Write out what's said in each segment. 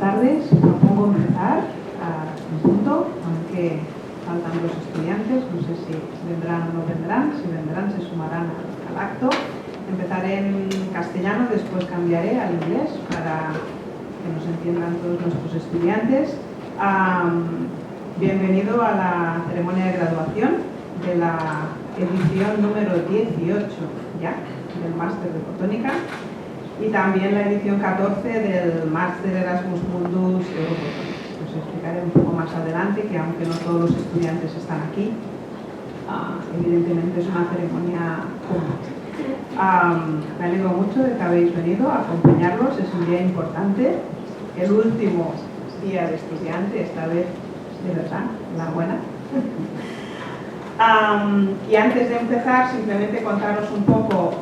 tardes. Propongo empezar en punto, aunque faltan los estudiantes, no sé si vendrán o no vendrán, si vendrán se sumarán al acto. Empezaré en castellano, después cambiaré al inglés para que nos entiendan todos nuestros estudiantes. Bienvenido a la ceremonia de graduación de la edición número 18 ya del Máster de Fotónica y también la edición 14 del Máster Erasmus Mundus EUROPHOTONICS. Os explicaré un poco más adelante que aunque no todos los estudiantes están aquí, evidentemente es una ceremonia común. Me alegro mucho de que habéis venido a acompañarlos, es un día importante, el último día de estudiante, esta vez de verdad, enhorabuena. Y antes de empezar, simplemente contaros un poco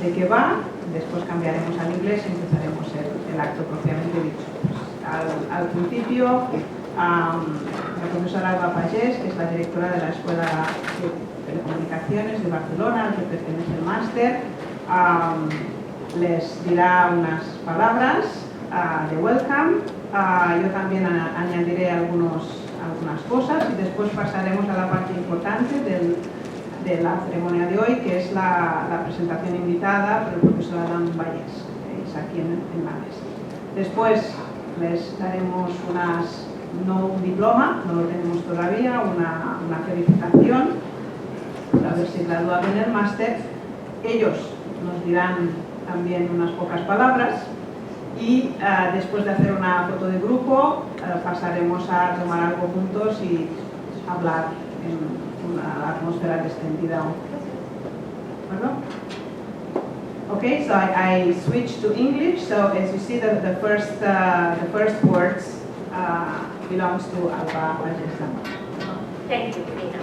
de qué va, después cambiaremos al inglés y empezaremos el acto propiamente dicho. Al principio, la profesora Aula, que es la directora de la Escuela de Telecomunicaciones de Barcelona, al que pertenece el máster, les dirá unas palabras de welcome. Yo también añadiré algunas cosas y después pasaremos a la parte importante de la ceremonia de hoy, que es la presentación invitada por el profesor Adam Valles, que es aquí en la mesa. Después les daremos no un diploma, no lo tenemos todavía, una felicitación por haberse graduado en el máster. Ellos nos dirán también unas pocas palabras y después de hacer una foto de grupo pasaremos a tomar algo juntos y hablar en una atmósfera distendida. ¿Bueno? Okay, so I switch to English. So as you see, the first words belongs to Aula. Thank you, Rina.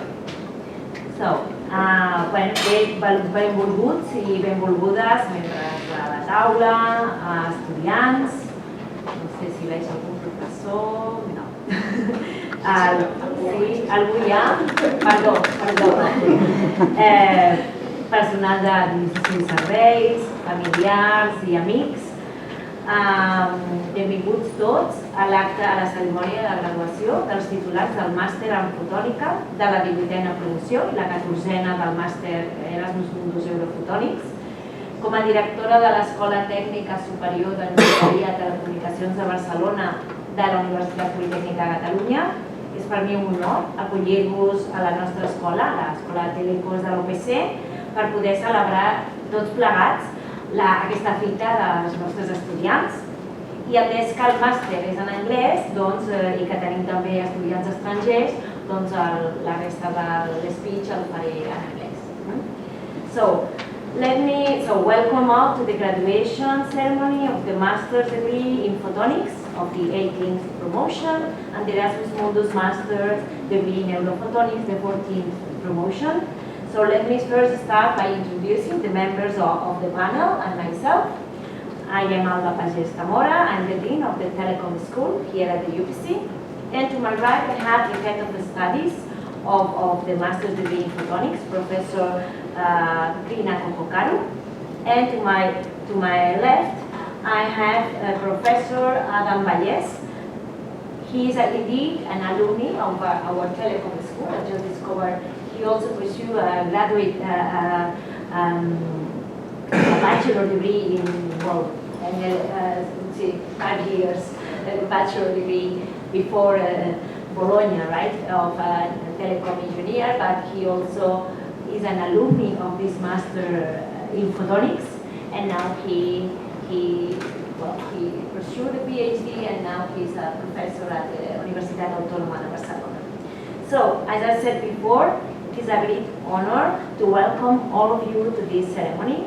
So, benvolguts I benvolgudes membres de la taula, estudiants, no sé si veig algun professor, no. Sí, algú hi ha? Perdó. Personal d'administració i serveis, familiars I amics. Benvinguts tots a l'acte, a la cerimònia de graduació dels titulats del Màster en Fotònica de la 18a promoció i la 14a del Màster Erasmus Mundus EUROPHOTONICS. Com a directora de l'Escola Tècnica Superior d'Enginyeria i Telecomunicacions de Barcelona de la Universitat Politècnica de Catalunya, és per mi un honor acollir-vos a la nostra escola, a l'Escola de Telecos de l'UPC, per poder celebrar tots plegats aquesta fita dels nostres estudiants. I atès que el màster és en anglès i que tenim també estudiants estrangers, doncs la resta de l'espeech el faré en anglès. So welcome all to the graduation ceremony of the master's degree in photonics of the 18th promotion and the Erasmus Mundus Master's degree in EUROPHOTONICS, the 14th promotion. So let me first start by introducing the members of the panel and myself. I am Aula. I'm the Dean of the Telecom School here at the UPC. And to my right I have the Head of the Studies of the Master's degree in Photonics, Professor Rina. And to my left I have Professor Adam Valles. He is indeed an alumni of our Telecom School. I just discovered he also pursued a graduate, a bachelor degree in, 5 years, bachelor degree before Bologna, right, of telecom engineer, but he also is an alumni of this master in photonics, and now he pursued a PhD, and now he's a professor at the Universitat Autònoma de Barcelona. So, as I said before, it is a great honor to welcome all of you to this ceremony.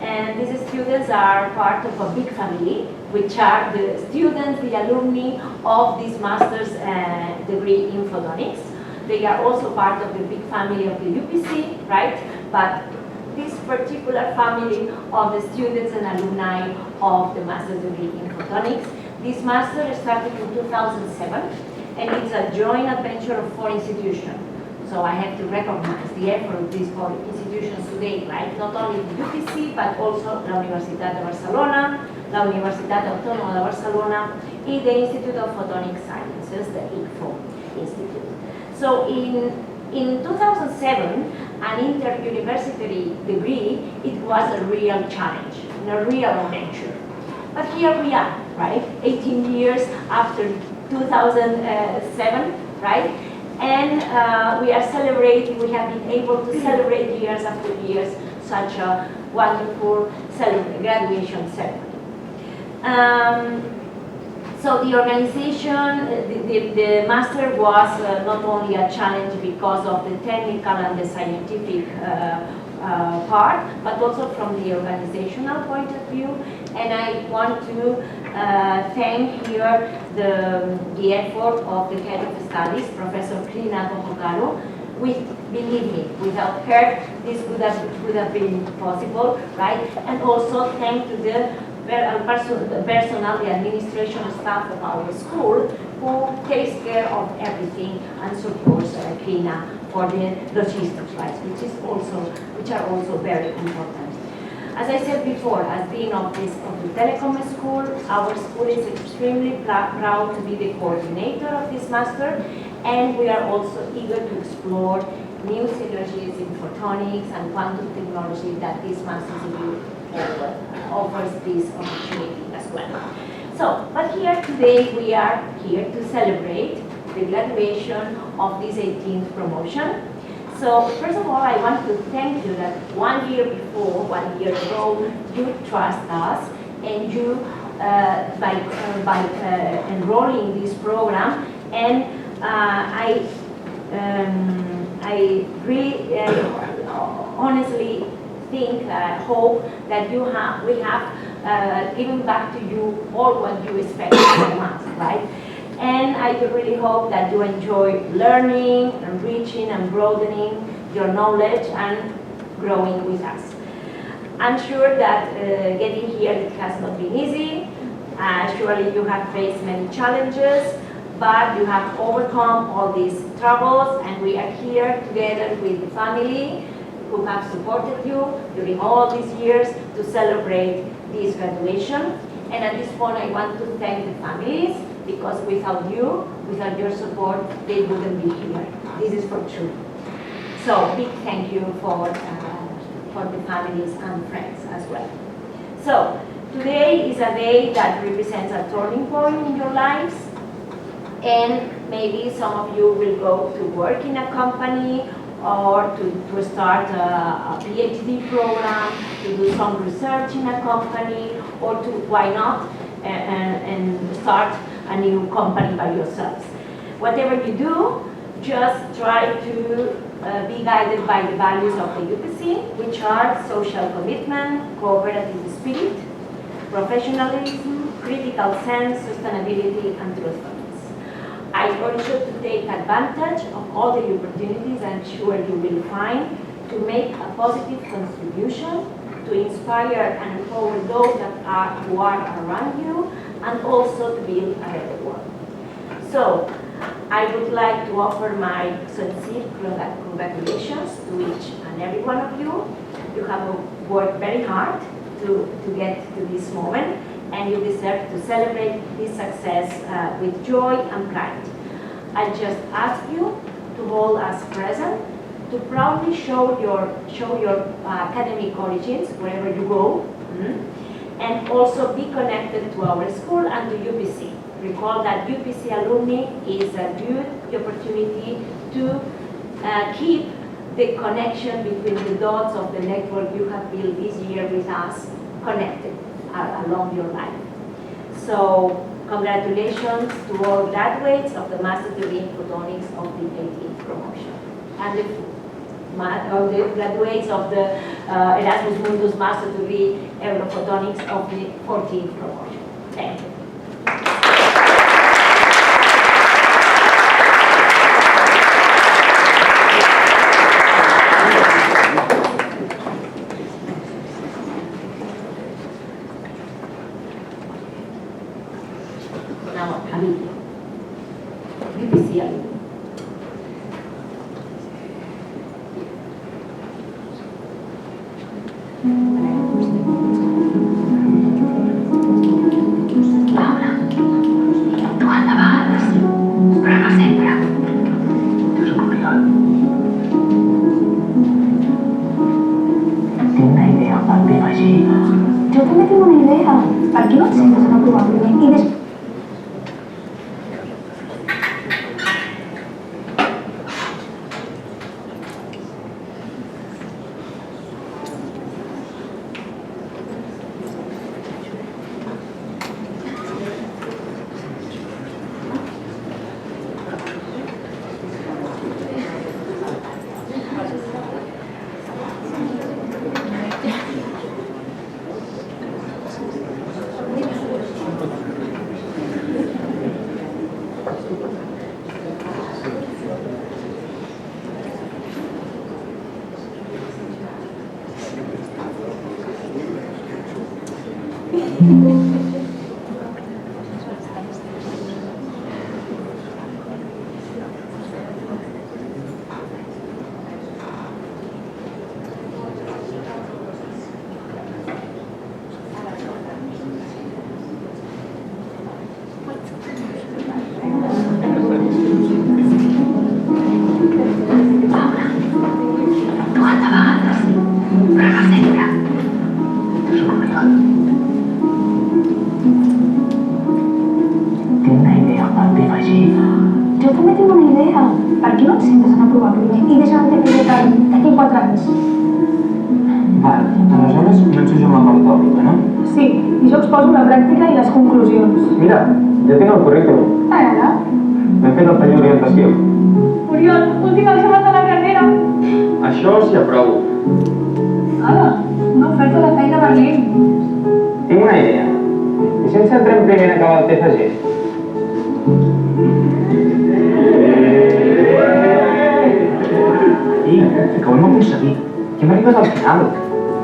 And these students are part of a big family, which are the students, the alumni of this master's degree in photonics. They are also part of the big family of the UPC, right? But this particular family of the students and alumni of the master's degree in photonics, this master started in 2007, and it's a joint adventure of 4 institutions. So I have to recognize the effort of these 4 institutions today, right? Not only the UPC, but also la Universitat de Barcelona, la Universitat Autònoma de Barcelona, is the Institute of Photonic Sciences, the IPHO Institute. So in 2007, an inter-university degree, it was a real challenge, a real adventure. But here we are, right? 18 years after 2007, right? And we are celebrating, we have been able to celebrate years after years such a wonderful graduation ceremony. So the organization, the master was not only a challenge because of the technical and the scientific part, but also from the organizational point of view. And I want to thank here the effort of the head of studies, Professor Krina Bohogaro. Believe me, without her, this would have been possible, right? And also thank to the personnel, the administration staff of our school, who takes care of everything and supports Krina for the logistics, right? Which are also very important. As I said before, as dean of the telecom school, our school is extremely proud to be the coordinator of this master, and we are also eager to explore new synergies in photonics and quantum technology that this master's degree offers this opportunity as well. So, but here today we are here to celebrate the graduation of this 18th promotion. So first of all, I want to thank you that 1 year ago, you trust us, and you by enrolling this program, and I really honestly think, hope that we have given back to you all what you expect from us, right? And I really hope that you enjoy learning, enriching and broadening your knowledge and growing with us. I'm sure that getting here it has not been easy. Surely you have faced many challenges, but you have overcome all these troubles, and we are here together with the family who have supported you during all these years to celebrate this graduation. And at this point I want to thank the families, because without you, without your support, they wouldn't be here. This is for true. So big thank you for the families and friends as well. So today is a day that represents a turning point in your lives, and maybe some of you will go to work in a company, or to start a PhD program, to do some research in a company, or to, why not, and start a new company by yourselves. Whatever you do, just try to be guided by the values of the UPC, which are social commitment, cooperative spirit, professionalism, critical sense, sustainability, and truthfulness. I urge you to take advantage of all the opportunities I'm sure you will find to make a positive contribution, to inspire and empower those who are around you, and also to build a better world. So, I would like to offer my sincere congratulations to each and every one of you. You have worked very hard to get to this moment, and you deserve to celebrate this success with joy and pride. I just ask you to hold us present, to proudly show your academic origins wherever you go, and also be connected to our school and to UPC. Recall that UPC alumni is a good opportunity to keep the connection between the dots of the network you have built this year with us connected along your life. So, congratulations to all graduates of the Master degree in Photonics of the 18th promotion, and the graduates of the Erasmus Mundus Master degree EUROPHOTONICS of the 14th promotion. Thank you. Aula. Per què no et sentes en aprovar primer i després... Jo també tinc una idea. Per què no et sentes en aprovar primer i deixa l'ETSETB d'aquí 4 anys? Val, aleshores començo jo amb la part teòrica, no? Sí, i jo exposo la pràctica i les conclusions. Mira, ja tinc el currículum. Ara? M'he fet el taller d'orientació. Oriol, últim examen de la carrera. Això s'hi aprovo. Ara, una oferta de feina a Berlín. Tinc una idea. I si ens centrem primer en acabar el TFG? I que ho hem aconseguit. Que hem arribat al final.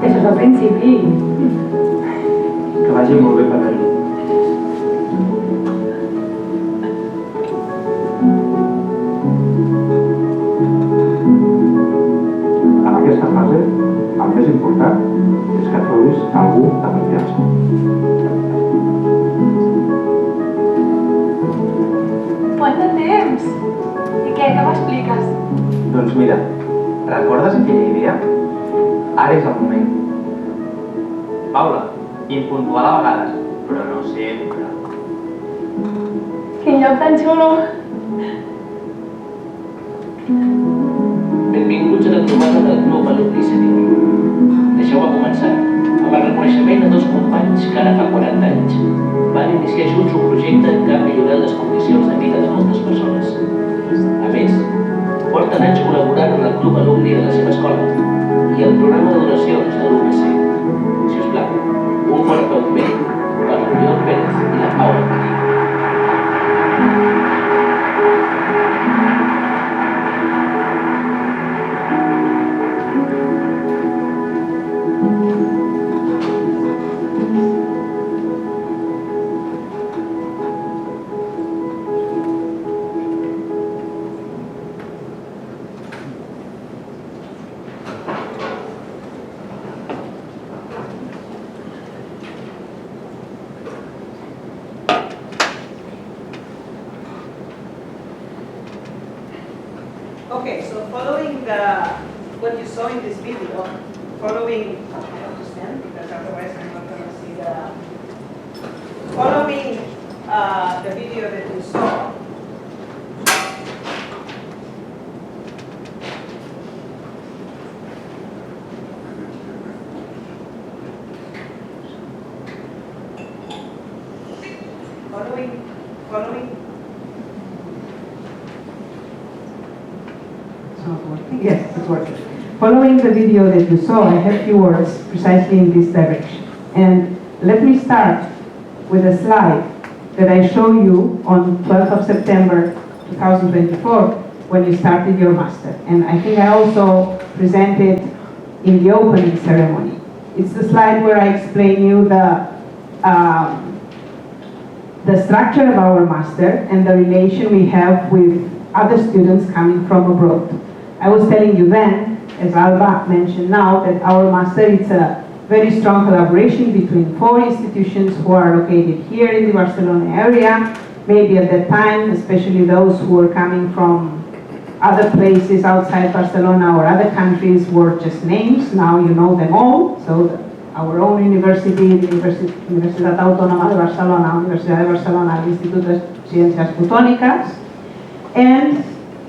Això és el principi. Que vagi molt bé per a mi. En aquesta fase, el més important és que trobis algú de confiança. Quant de temps? I què m'expliques? Doncs mira, recordes aquella idea? Ara és el moment. Paula, impuntual a vegades, però no sempre. Quin lloc tan xulo! Benvinguts a la trobada del Club ETSETB. Deixeu-me començar amb el reconeixement a 2 companys que ara fa 40 anys van iniciar junts un projecte que ha millorat les condicions de vida de moltes persones. A més, porten anys col·laborant amb el Club Alumni de la seva escola i el programa de donacions de l'UPC. Si us plau, un fort aplaudiment per l'Oriol Pérez i la Aula. Okay, so following what you saw in this video, following, I have to stand because otherwise I'm not going to see following the video that you saw, following. It's not working. Yes, it's working. Following the video that you saw, I have few words precisely in this direction. And let me start with a slide that I show you on 12th of September 2024 when you started your master. And I think I also presented in the opening ceremony. It's the slide where I explain you the structure of our master and the relation we have with other students coming from abroad. I was telling you then, as Alba mentioned now, that our master is a very strong collaboration between 4 institutions who are located here in the Barcelona area. Maybe at that time, especially those who were coming from other places outside Barcelona or other countries were just names. Now you know them all. So our own university, the Universitat Autònoma de Barcelona, Universitat de Barcelona, l'Institut de Ciències Fotòniques. And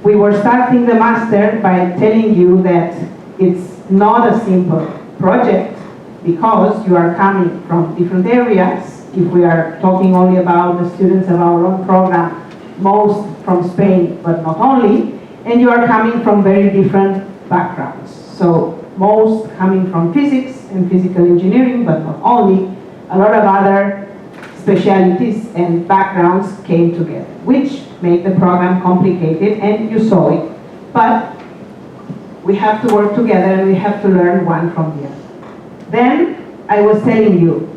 we were starting the master by telling you that it's not a simple project because you are coming from different areas. If we are talking only about the students of our own program, most from Spain, but not only, and you are coming from very different backgrounds. So most coming from physics and physical engineering, but not only, a lot of other specialties and backgrounds came together, which made the program complicated, and you saw it. But we have to work together and we have to learn one from the other. Then I was telling you,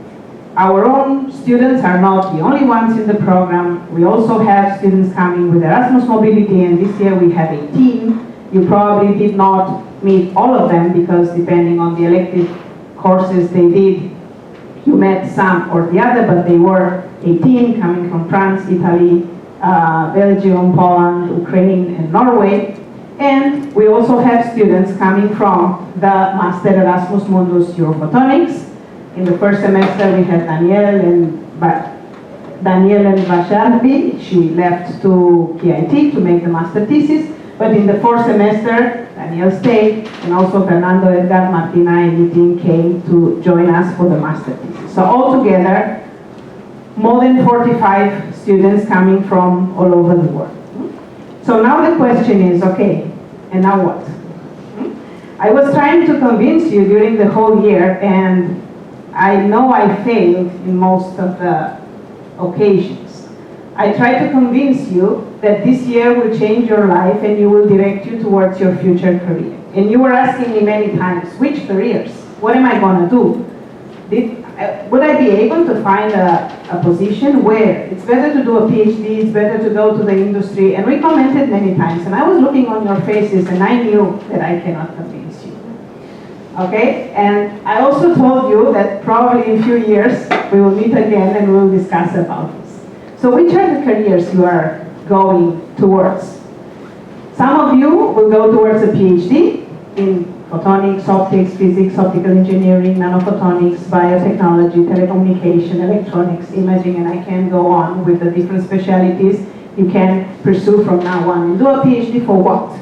our own students are not the only ones in the program. We also have students coming with Erasmus Mobility, and this year we have 18. You probably did not meet all of them because depending on the elective courses they did, you met some or the other, but they were 18 coming from France, Italy, Belgium, Poland, Ukraine, and Norway. And we also have students coming from the Master Erasmus Mundus EUROPHOTONICS. In the first semester we had Danielle and Basharbi. She left to KIT to make the master thesis. But in the fourth semester, Danielle stayed, and also Fernando, Edgar, Martina, and Nitin came to join us for the master thesis. So altogether, more than 45 students coming from all over the world. So now the question is, okay, and now what? I was trying to convince you during the whole year, and I know I failed in most of the occasions. I tried to convince you that this year will change your life and you will direct you towards your future career. And you were asking me many times, which careers? What am I going to do? Would I be able to find a position where it's better to do a PhD, it's better to go to the industry? And we commented many times, and I was looking on your faces and I knew that I cannot convince you. Okay? And I also told you that probably in a few years we will meet again and we will discuss about this. So which are the careers you are going towards? Some of you will go towards a PhD in photonics, optics, physics, optical engineering, nanophotonics, biotechnology, telecommunication, electronics, imaging, and I can go on with the different specialties you can pursue from now on. And do a PhD for what?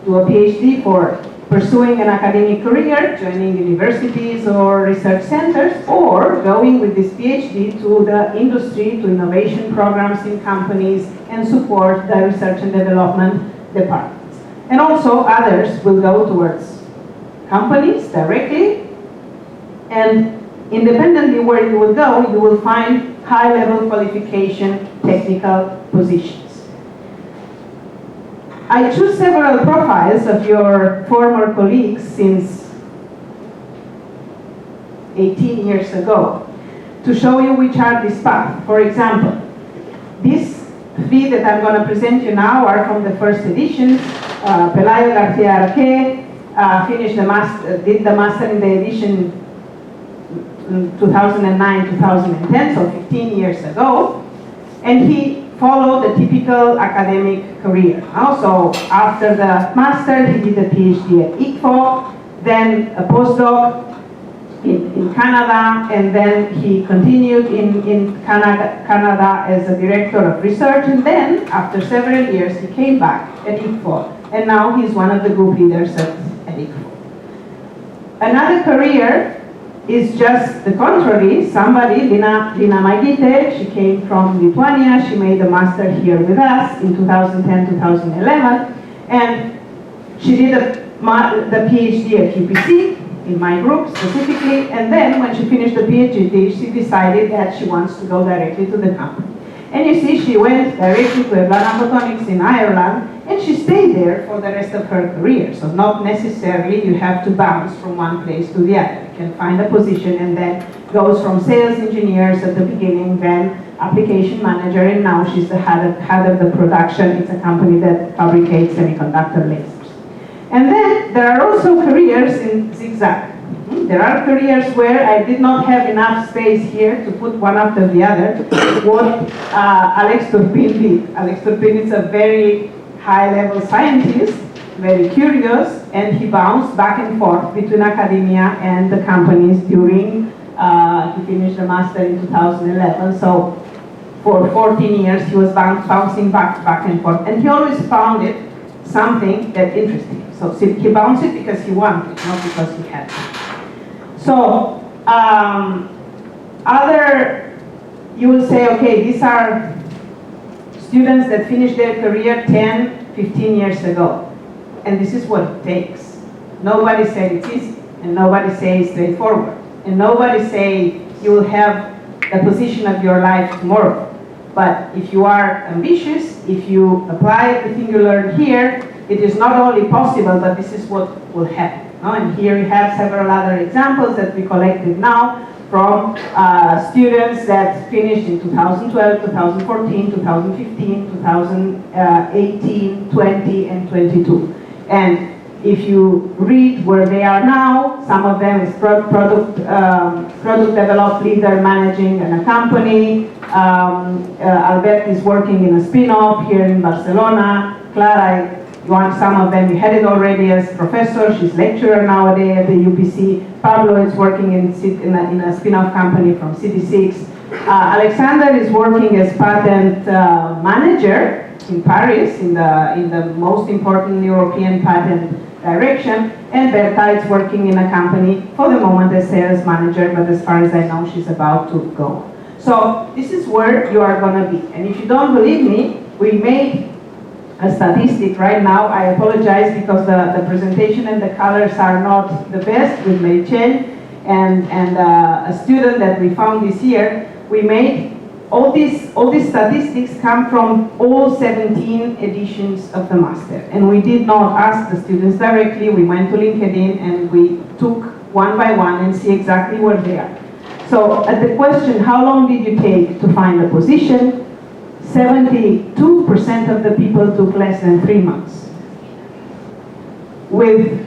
Do a PhD for pursuing an academic career, joining universities or research centers, or going with this PhD to the industry, to innovation programs in companies, and support the research and development departments. And also others will go towards companies directly, and independently where you will go, you will find high-level qualification technical positions. I choose several profiles of your former colleagues since 18 years ago to show you which are this path. For example, these three that I'm going to present you now are from the first edition. Pelayo Garcia Arque finished the master, did the master in the edition 2009-2010, so 15 years ago, and he followed the typical academic career. Also, after the master, he did a PhD at ECFO, then a postdoc in Canada, and then he continued in Canada as a director of research, and then after several years he came back at ECFO, and now he's one of the group leaders at ECFO. Another career is just the contrary. Somebody, Lina Magite, she came from Lithuania, she made a master here with us in 2010-2011, and she did the PhD at UPC, in my group specifically, and then when she finished the PhD, she decided that she wants to go directly to the company. And you see, she went directly to EUROPHOTONICS in Ireland, and she stayed there for the rest of her career. So not necessarily you have to bounce from one place to the other. You can find a position and then goes from sales engineers at the beginning, then application manager, and now she's the head of the production. It's a company that fabricates semiconductor lasers. And then there are also careers in zigzag. There are careers where I did not have enough space here to put one after the other. What Alex Turpin did. Alex Turpin is a very high-level scientist, very curious, and he bounced back and forth between academia and the companies during, he finished the master in 2011, so for 14 years he was bouncing back and forth, and he always found it something that interested him. So he bounced it because he wanted it, not because he had to. So, you will say, okay, these are students that finished their career 10, 15 years ago. And this is what it takes. Nobody said it's easy, and nobody says straightforward. And nobody say you will have the position of your life tomorrow. But if you are ambitious, if you apply everything you learned here, it is not only possible, but this is what will happen. And here we have several other examples that we collected now from students that finished in 2012, 2014, 2015, 2018, 20, and 22. And if you read where they are now, some of them is product developed leader managing in a company. Albert is working in a spin-off here in Barcelona. Clara, some of them we had it already as professor. She's lecturer nowadays at the UPC. Pablo is working in a spin-off company from CD6. Alexander is working as patent manager in Paris in the most important European patent direction, and Berta is working in a company for the moment as sales manager, but as far as I know, she's about to go. So this is where you are going to be. And if you don't believe me, we made a statistic right now. I apologize because the presentation and the colors are not the best. We may change. And a student that we found this year, we made all these statistics come from all 17 editions of the master. And we did not ask the students directly. We went to LinkedIn and we took one by one and see exactly where they are. So at the question, how long did you take to find a position? 72% of the people took less than 3 months. With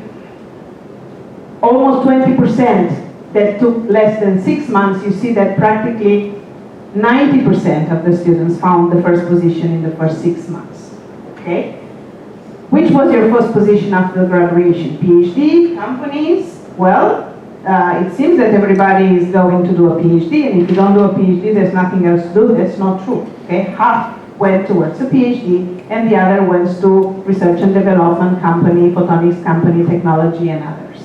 almost 20% that took less than 6 months, you see that practically 90% of the students found the first position in the first 6 months. Okay? Which was your first position after graduation? PhD, companies? Well, it seems that everybody is going to do a PhD, and if you don't do a PhD, there's nothing else to do. That's not true. Okay? Half went towards a PhD, and the other went to research and development company, photonics company, technology, and others.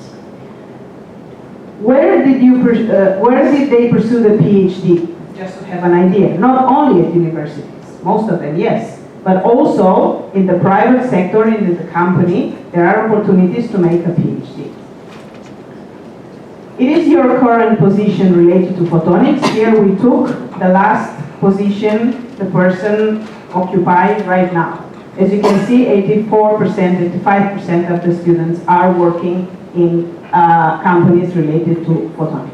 Where did they pursue the PhD? Just to have an idea. Not only at universities, most of them, yes, but also in the private sector, in the company, there are opportunities to make a PhD. It is your current position related to photonics. Here we took the last position the person occupies right now. As you can see, 84%, 85% of the students are working in companies related to photonics.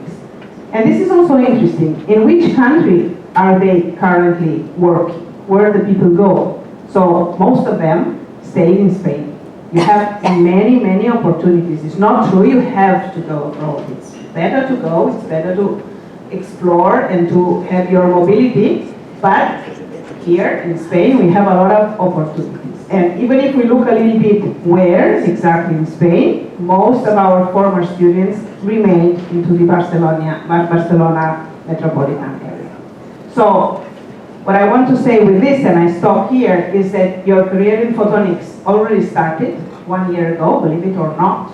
And this is also interesting. In which country are they currently working? Where do people go? So most of them stay in Spain. You have many, many opportunities. It's not true you have to go abroad. It's better to go, it's better to explore and to have your mobility. But here in Spain, we have a lot of opportunities. And even if we look a little bit where exactly in Spain, most of our former students remained into the Barcelona metropolitan area. So what I want to say with this, and I stop here, is that your career in photonics already started 1 year ago, believe it or not.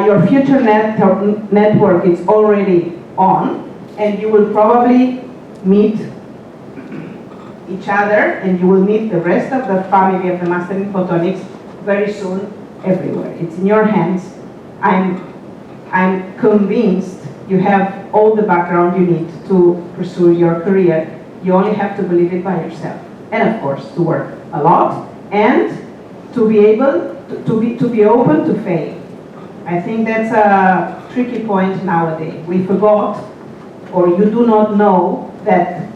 Your future network is already on, and you will probably meet each other, and you will meet the rest of the family of the Master in Photonics very soon everywhere. It's in your hands. I'm convinced you have all the background you need to pursue your career. You only have to believe it by yourself. And of course, to work a lot and to be able to be open to fail. I think that's a tricky point nowadays. We forgot, or you do not know, that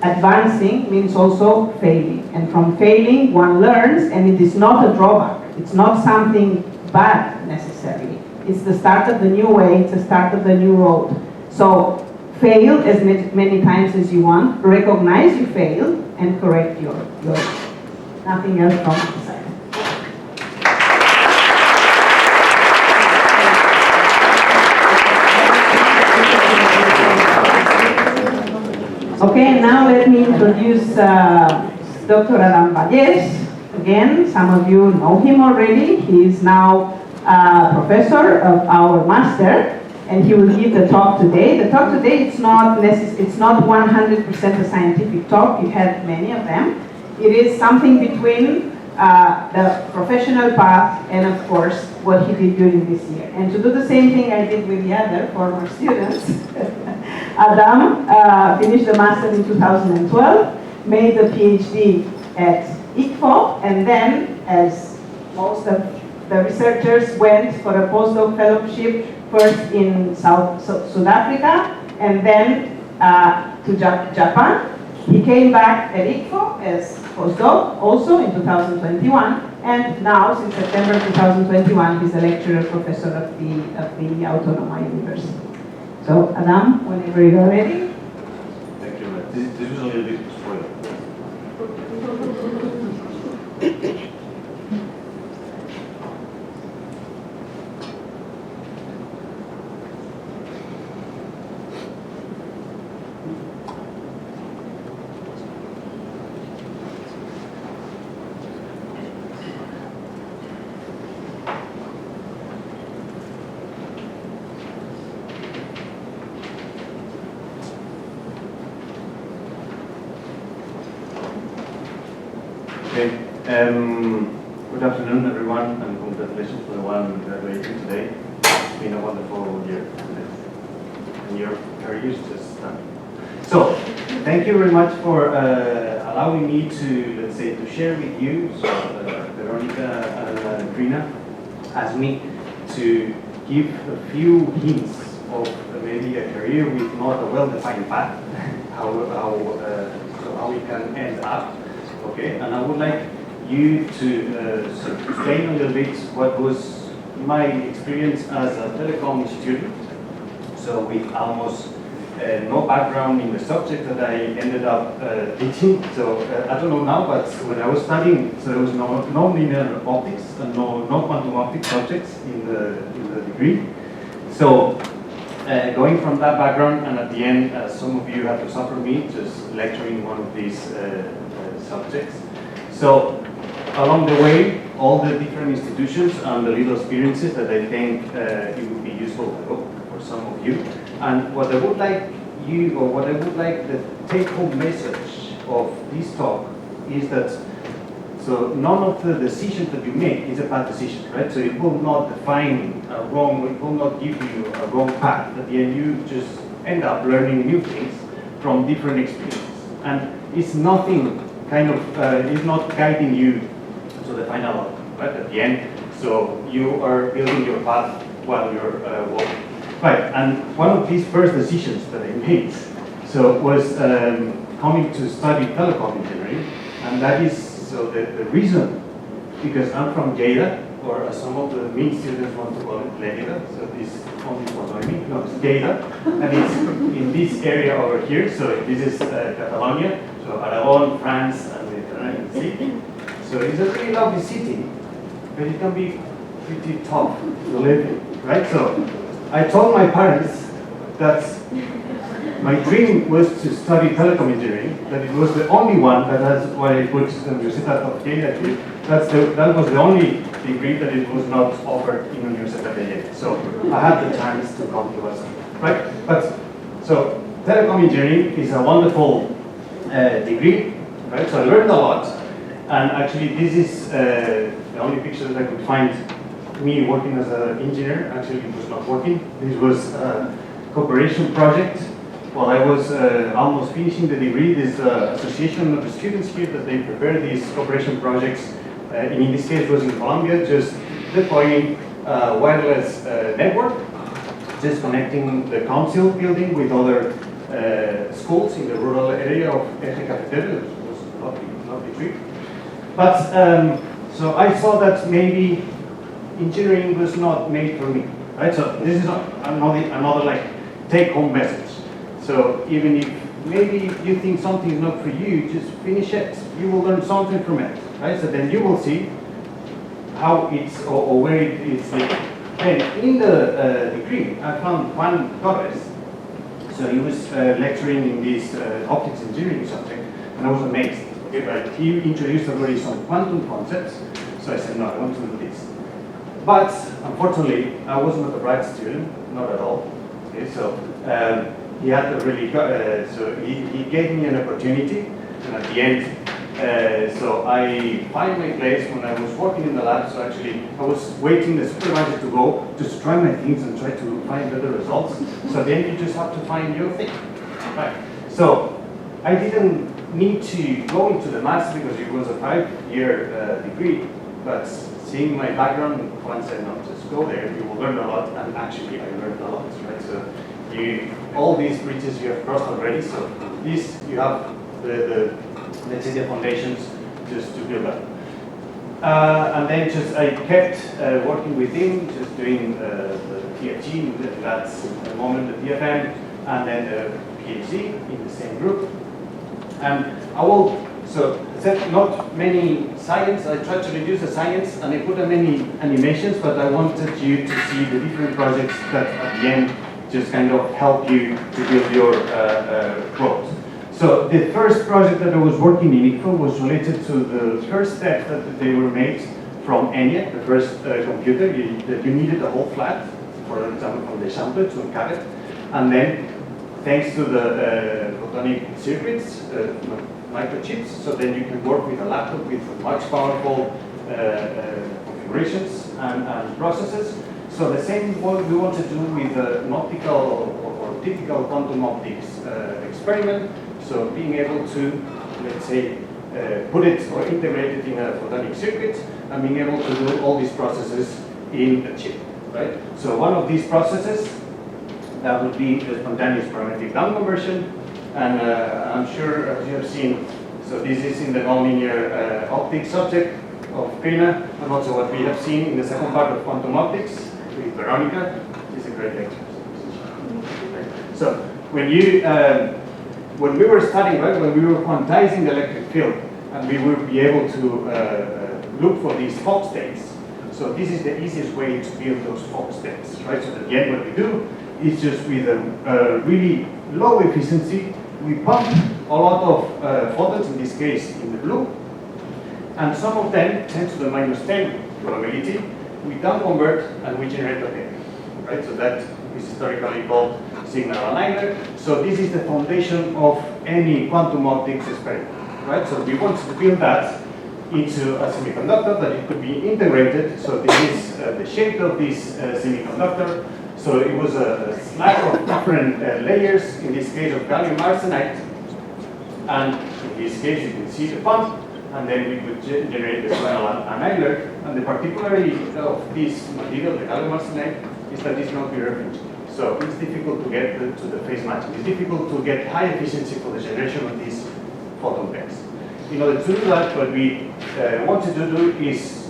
advancing means also failing. And from failing, one learns, and it is not a drawback. It's not something bad necessarily. It's the start of the new way, it's the start of the new road. So fail as many times as you want, recognize you failed, and correct your nothing else from the side. Okay, now let me introduce Dr. Adam Valles. Again, some of you know him already. He is now a professor of our master, and he will give the talk today. The talk today, it's not 100% a scientific talk. You had many of them. It is something between the professional path and, of course, what he did during this year. And to do the same thing I did with the other former students, Adam finished the master in 2012, made the PhD at ICFO, and then, as most of the researchers went for a postdoc fellowship, first in South Africa, and then to Japan. He came back at ICFO as postdoc, also in 2021, and now, since September 2021, he's a lecturer professor of the Autonoma University. So, Adam, whenever you are ready. Thank you. This was a little bit spoiler. Okay. Good afternoon, everyone, and congratulations for the one graduating today. It's been a wonderful year, and your career is just starting. So, thank you very much for allowing me to, let's say, to share with you. So, Veronica and Trina asked me to give a few hints of maybe a career with not a well-defined path, how we can end up. Okay, and I would like you to explain a little bit what was my experience as a telecom student. So with almost no background in the subject that I ended up teaching. So I don't know now, but when I was studying, so there was no linear optics and no quantum optics subjects in the degree. So going from that background, and at the end, some of you had to suffer me just lecturing one of these subjects. So along the way, all the different institutions and the little experiences that I think it would be useful for some of you. And what I would like you, or what I would like the take-home message of this talk is that so none of the decisions that you make is a bad decision, right? So it will not define a wrong, it will not give you a wrong path. At the end, you just end up learning new things from different experiences. And it's nothing kind of, it's not guiding you to the final outcome, right? At the end, so you are building your path while you're walking. Right, and one of these first decisions that I made, so was coming to study telecom engineering, and that is, so the reason, because I'm from Lleida, or as some of the mean students want to call it, Lleida, so this is only for Noemi, no, it's Lleida, and it's in this area over here, so this is Catalonia, so Aragon, France, and the Mediterranean Sea. So it's a really lovely city, but it can be pretty tough to live in, right? So I told my parents that my dream was to study telecom engineering, that it was the only one, that's why I put the Universitat of Lleida here. That was the only degree that it was not offered in Universitat of Lleida. So I had the chance to come to us, right? But so telecom engineering is a wonderful degree, right? So I learned a lot, and actually this is the only picture that I could find me working as an engineer. Actually, it was not working. This was a cooperation project. While I was almost finishing the degree, this association of the students here that they prepare these cooperation projects, and in this case was in Colombia, just deploying a wireless network, just connecting the council building with other schools in the rural area of Eje Cafetero. It was a lovely trip. But so I saw that maybe engineering was not made for me, right? So this is another like take-home message. So even if maybe you think something is not for you, just finish it. You will learn something from it, right? So then you will see how it's or where it is. And in the degree, I found Juan Torres. So he was lecturing in this optics engineering subject, and I was amazed. Okay, but he introduced already some quantum concepts, so I said, no, I want to do this. But unfortunately, I was not a bright student, not at all. Okay, so he had to really, so he gave me an opportunity, and at the end, so I find my place when I was working in the lab. So actually, I was waiting the supervisor to go just try my things and try to find better results. So then you just have to find your thing, right? So I didn't need to go into the Master because it was a 5-year degree, but seeing my background, once I know, just go there, you will learn a lot, and actually I learned a lot, right? So all these bridges you have crossed already, so this, you have the let's say the foundations just to build up. And then just I kept working with him, just doing the TFG, that's at the moment the TFM, and then the PhD in the same group. And I will, so I said not many science, I tried to reduce the science and I put many animations, but I wanted you to see the different projects that at the end just kind of help you to build your growth. So the first project that I was working in ICFO was related to the first step that they were made from ENIAC, the first computer, that you needed a whole flat, for example, from the sampler to uncut it. And then, thanks to the photonic circuits, microchips, so then you can work with a laptop with much powerful configurations and processes. So the same what we want to do with an optical or typical quantum optics experiment. So being able to, let's say, put it or integrate it in a photonic circuit and being able to do all these processes in a chip, right? So one of these processes, that would be the spontaneous parametric down conversion. And I'm sure as you have seen, so this is in the nonlinear optics subject of Pena, and also what we have seen in the second part of quantum optics with Veronica is a great lecture. So when we were studying, right, when we were quantizing the electric field, and we would be able to look for these Fock states. So this is the easiest way to build those Fock states, right? So at the end, what we do is just with a really low efficiency, we pump a lot of photons, in this case in the blue, and some of them, 10 to the minus 10 probability, we down convert and we generate a pair, right? So that is historically called signal aligner. So this is the foundation of any quantum optics experiment, right? So we want to build that into a semiconductor that it could be integrated. So this is the shape of this semiconductor. So it was a slab of different layers, in this case of gallium arsenide. And in this case, you can see the pump, and then we could generate the signal annihilator. And the particularity of this material, the gallium arsenide, is that it's not reference. So it's difficult to get to the phase matching. It's difficult to get high efficiency for the generation of these photon pairs. In order to do that, what we wanted to do is,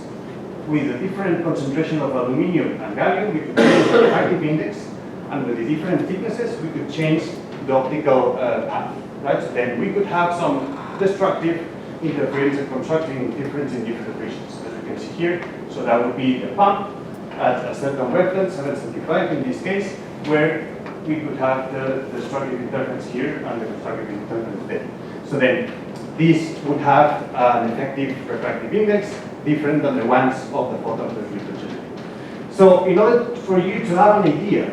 with a different concentration of aluminium and gallium, we could change the refractive index, and with the different thicknesses, we could change the optical path, right? So then we could have some destructive interference and constructive interference in different regions, as you can see here. So that would be the pump at a certain wavelength, 775 in this case, where we could have the destructive interference here and the constructive interference there. So then this would have an effective refractive index different than the ones of the photons that we could generate. So in order for you to have an idea,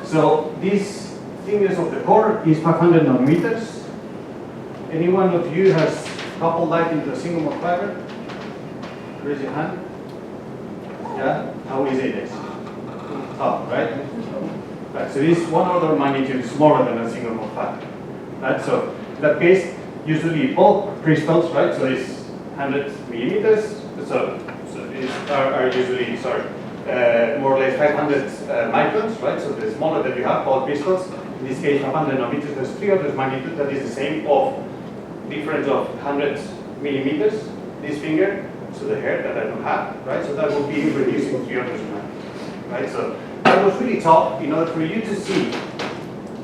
so this thickness of the core is 500 nanometers. Any one of you has coupled light into a single mode fiber? Raise your hand. Yeah? How is it? Oh, right? Right. So this one order of magnitude smaller than a single mode fiber. Right? So in that case, usually bulk crystals, right? So it's 100 millimeters. So are usually, more or less 500 microns, right? So the smaller that you have, bulk crystals. In this case, 500 nanometers. There's 3 orders of magnitude that is the same of difference of 100 millimeters. This finger, so the hair that I don't have, right? So that will be reducing 3 orders of magnitude, right? So that was really tough in order for you to see.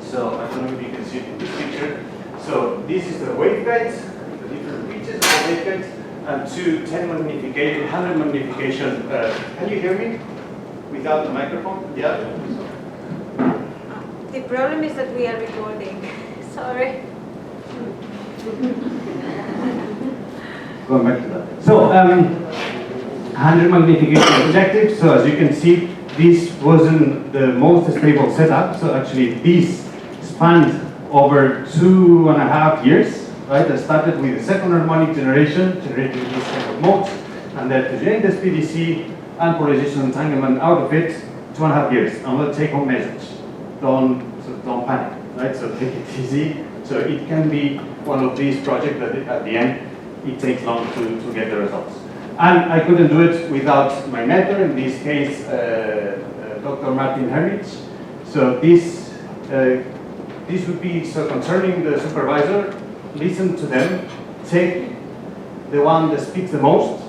So I don't know if you can see it in this picture. So this is the waveguide, the different reaches of the waveguide, and 10 magnification, 100 magnification. Can you hear me without the microphone? Yeah. The problem is that we are recording. Sorry. Going back to that. So, 100 magnification objective. So as you can see, this wasn't the most stable setup. So actually, this spanned over 2.5 years. Right? I started with the second harmonic generation, generating this kind of modes, and then to generate this PDC and polarization entanglement out of it, 2.5 years. And we'll take home message. Don't panic. Right? So take it easy. So it can be one of these projects that at the end it takes long to get the results. And I couldn't do it without my mentor, in this case, Dr. Martin Herrich. So this would be, so concerning the supervisor, listen to them, take the one that speaks the most,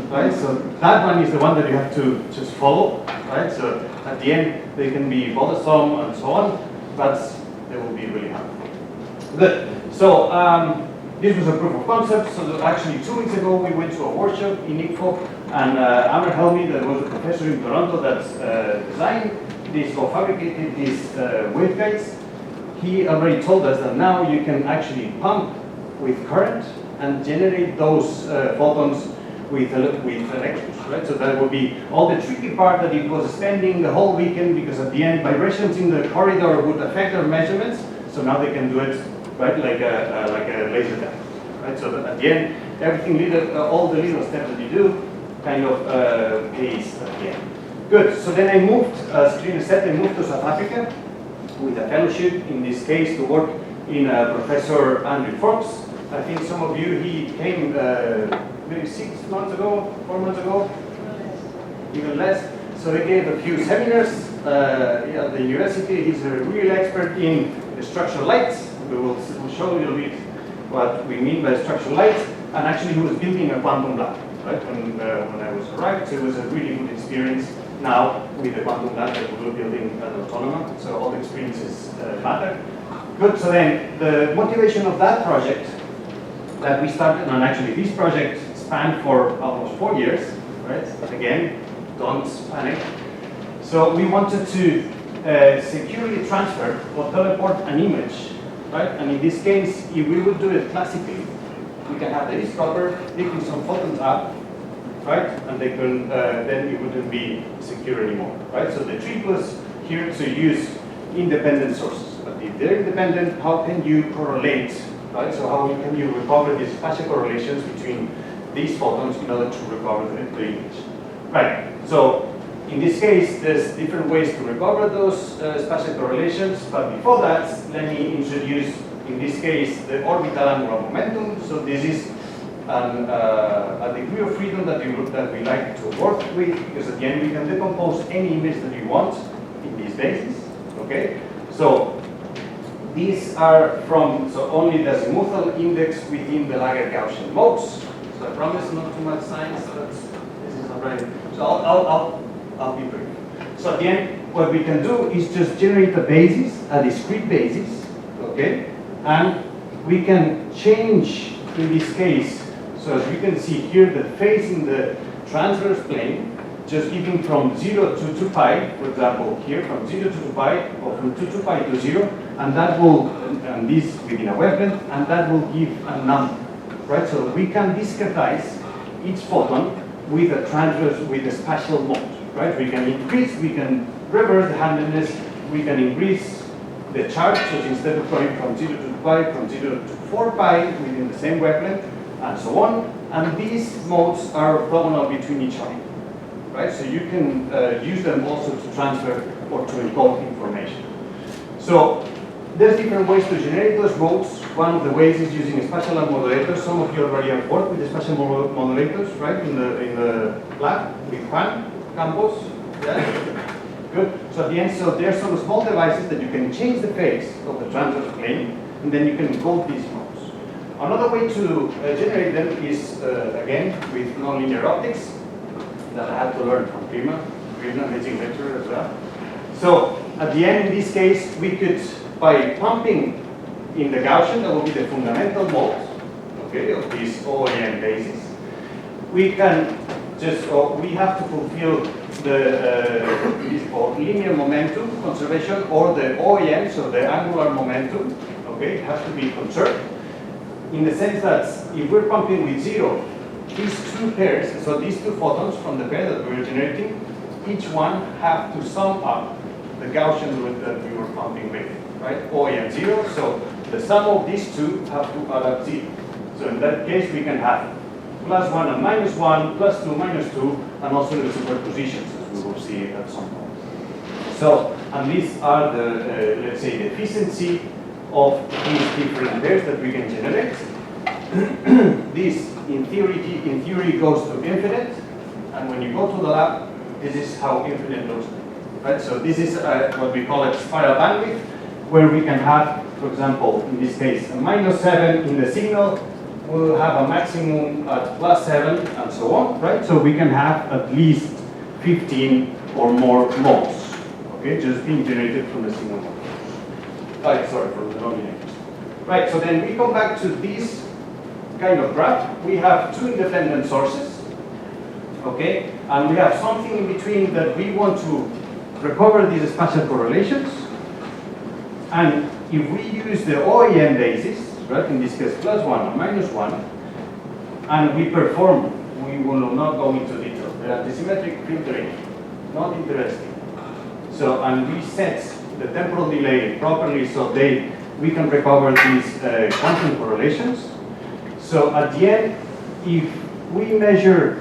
right? So that one is the one that you have to just follow, right? So at the end, they can be bothersome and so on, but they will be really helpful. Good. So this was a proof of concept. So actually 2 weeks ago we went to a workshop in ICFO, and Amr Helmi, that was a professor in Toronto that designed this or fabricated these waveguides. He already told us that now you can actually pump with current and generate those photons with electrons, right? So that would be all the tricky part that it was spending the whole weekend, because at the end vibrations in the corridor would affect their measurements. So now they can do it, right, like a laser tag, right? So that at the end, everything all the little steps that you do kind of pays at the end. Good. So then I moved, screen set, I moved to South Africa with a fellowship, in this case, to work in Professor Andrew Forbes. I think some of you, he came maybe 6 months ago, 4 months ago, even less. So he gave a few seminars at the university. He's a real expert in structural light. We'll show you a little bit what we mean by structural light. And actually, he was building a quantum lab, right? When I was arrived, so it was a really good experience. Now with the quantum lab that we're building an autonomous, so all the experiences matter. Good. So then the motivation of that project that we started, and actually this project spanned for almost 4 years, right? Again, don't panic. So we wanted to securely transfer or teleport an image, right? And in this case, if we would do it classically, we can have the eavesdropper picking some photons up, right? And they can then it wouldn't be secure anymore, right? So the trick was here to use independent sources. But if they're independent, how can you correlate, right? So how can you recover these spatial correlations between these photons in order to recover the image, right? So in this case, there's different ways to recover those spatial correlations. But before that, let me introduce, in this case, the orbital angular momentum. So this is a degree of freedom that we like to work with, because at the end we can decompose any image that you want in this basis. Okay, so these are from only the azimuthal index within the Lager Gaussian modes. So I promise not too much science, but this is already. So I'll be brief. So at the end, what we can do is just generate a basis, a discrete basis, okay, and we can change in this case. So as you can see here, the phase in the transverse plane, just giving from 0 to 2 pi, for example, here from 0 to 2 pi, or from 2 pi to 0, and that will, and this within a wavelength, and that will give a number, right? So we can discretize each photon with a transverse, with a spatial mode, right? We can increase, we can reverse the handedness, we can increase the charge, so instead of going from 0 to 2 pi, from 0 to 4 pi within the same wavelength, and so on. And these modes are orthogonal between each other, right? So you can use them also to transfer or to encode information. So there's different ways to generate those modes. One of the ways is using spatial modulators. Some of you already have worked with the spatial modulators, right? In the lab with Juan Campos. Yeah. Good. So at the end, so there's some small devices that you can change the phase of the transverse plane, and then you can encode these modes. Another way to generate them is, again, with nonlinear optics that I had to learn from Prima amazing lecturer as well. So at the end, in this case, we could, by pumping in the Gaussian, that will be the fundamental mode, okay, of this OEM basis, we can just we have to fulfill the linear momentum conservation, or the OEM, so the angular momentum, okay, has to be conserved. In the sense that if we're pumping with 0, these two pairs, so these two photons from the pair that we're generating, each one have to sum up the Gaussian root that we were pumping with, right? OEM 0, so the sum of these two have to add up 0. So in that case, we can have +1 and -1, +2, -2, and also the superpositions, as we will see at some point. So, and these are the, let's say, the efficiency of these different pairs that we can generate. This, in theory, goes to infinite, and when you go to the lab, this is how infinite looks like, right? So this is what we call a spiral bandwidth, where we can have, for example, in this case, a -7 in the signal. We'll have a maximum at +7 and so on, right? So we can have at least 15 or more modes, okay, just being generated from the signal mode. Sorry, from the nonlinear. Right, so then we come back to this kind of graph. We have two independent sources, okay, and we have something in between that we want to recover these spatial correlations. And if we use the OEM basis, right, in this case +1 or -1, and we perform, we will not go into detail, the antisymmetric filtering, not interesting. So, and we set the temporal delay properly so we can recover these quantum correlations. So at the end, if we measure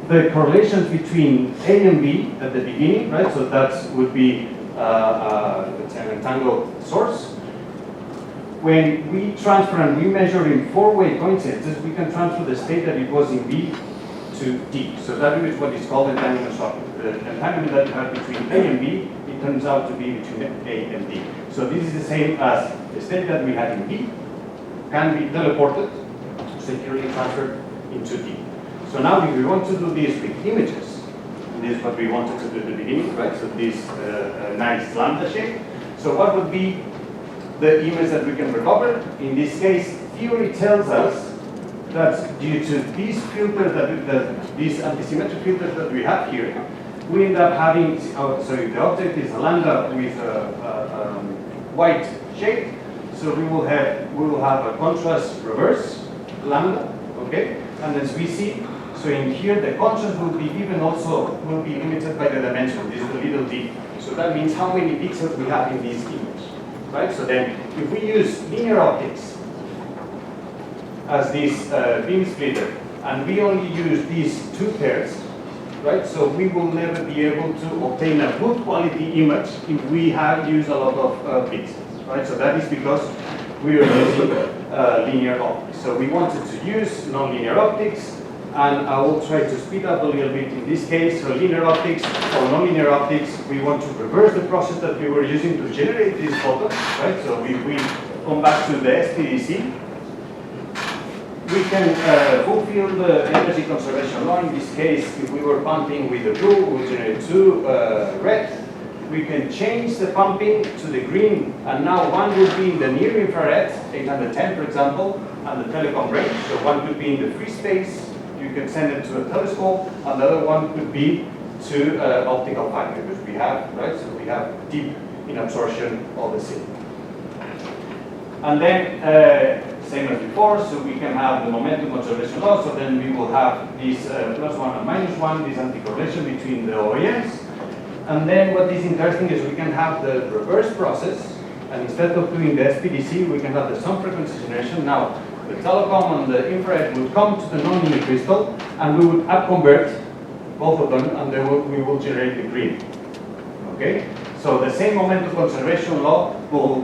the correlations between A and B at the beginning, right, so that would be an entangled source. When we transfer and we measure in four-way coincidences, we can transfer the state that it was in B to D. So that is what is called entanglement swapping. The entanglement that you have between A and B, it turns out to be between A and D. So this is the same as the state that we had in B can be teleported, securely transferred into D. So now if we want to do this with images, and this is what we wanted to do at the beginning, right? So this nice lambda shape. So what would be the image that we can recover? In this case, theory tells us that due to these filters, these antisymmetric filters that we have here, we end up having, so if the object is a lambda with a white shape, so we will have a contrast reverse lambda, okay? And as we see, so in here the contrast will be given also, will be limited by the dimension, this is the little d. So that means how many pixels we have in this image. Right? So then, if we use linear optics as this beam splitter, and we only use these two pairs, right? So we will never be able to obtain a good quality image if we have used a lot of pixels, right? So that is because we are using linear optics. So we wanted to use nonlinear optics, and I will try to speed up a little bit in this case. So linear optics or nonlinear optics, we want to reverse the process that we were using to generate these photons, right? So we come back to the SPDC. We can fulfill the energy conservation law. In this case, if we were pumping with the blue, we would generate 2 red. We can change the pumping to the green, and now one would be in the near infrared, 810 for example, and the telecom range. So one could be in the free space. You can send it to a telescope, and the other one could be to optical fiber, because we have, right? So we have deep in absorption of the signal. And then, same as before, so we can have the momentum conservation law, so then we will have this +1 and -1, this anti-correlation between the OEMs. And then what is interesting is we can have the reverse process, and instead of doing the SPDC, we can have the sum frequency generation. Now, the telecom and the infrared would come to the nonlinear crystal, and we would upconvert both of them, and then we will generate the green. Okay? So the same momentum conservation law will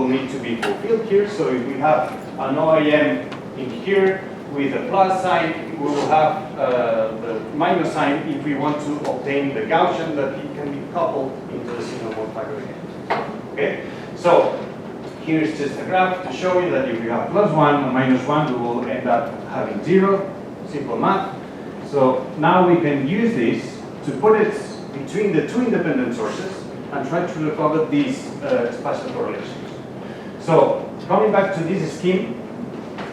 need to be fulfilled here. So if we have an OEM in here with a plus sign, we will have the minus sign if we want to obtain the Gaussian that it can be coupled into the signal mode fiber again. Okay? So here's just a graph to show you that if we have +1 and -1, we will end up having 0, simple math. So now we can use this to put it between the two independent sources and try to recover these spatial correlations. So coming back to this scheme,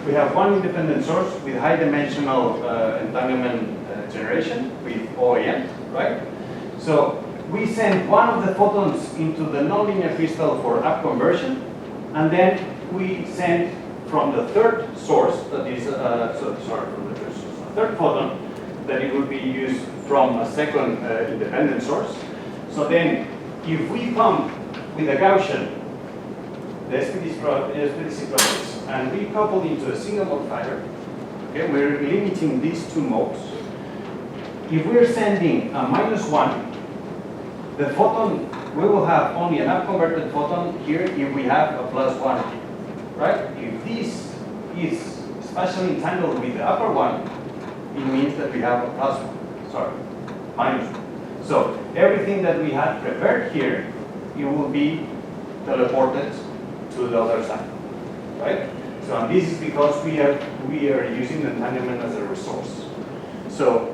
we have one independent source with high dimensional entanglement generation with OEM, right? So we send one of the photons into the nonlinear crystal for up conversion, and then we send from the third source, that is, from the third photon, that it will be used from a second independent source. So then, if we come with a Gaussian, the SPDC process, and we couple into a single modifier, okay, we're limiting these two modes. If we're sending a -1, the photon, we will have only an up-converted photon here if we have a +1, right? If this is spatially entangled with the upper one, it means that we have a -1. So everything that we had prepared here, it will be teleported to the other side, right? So and this is because we are using the entanglement as a resource. So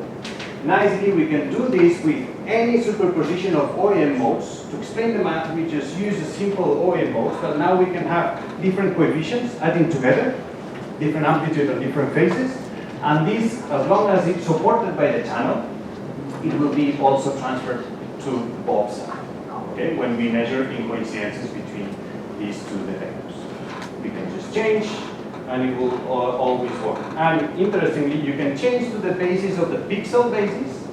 nicely, we can do this with any superposition of OEM modes. To explain the math, we just use a simple OEM modes, but now we can have different coefficients adding together, different amplitude and different phases. And this, as long as it's supported by the channel, it will be also transferred to both sides, okay, when we measure incoincidences between these two detectors. We can just change, and it will always work. And interestingly, you can change to the basis of the pixel basis,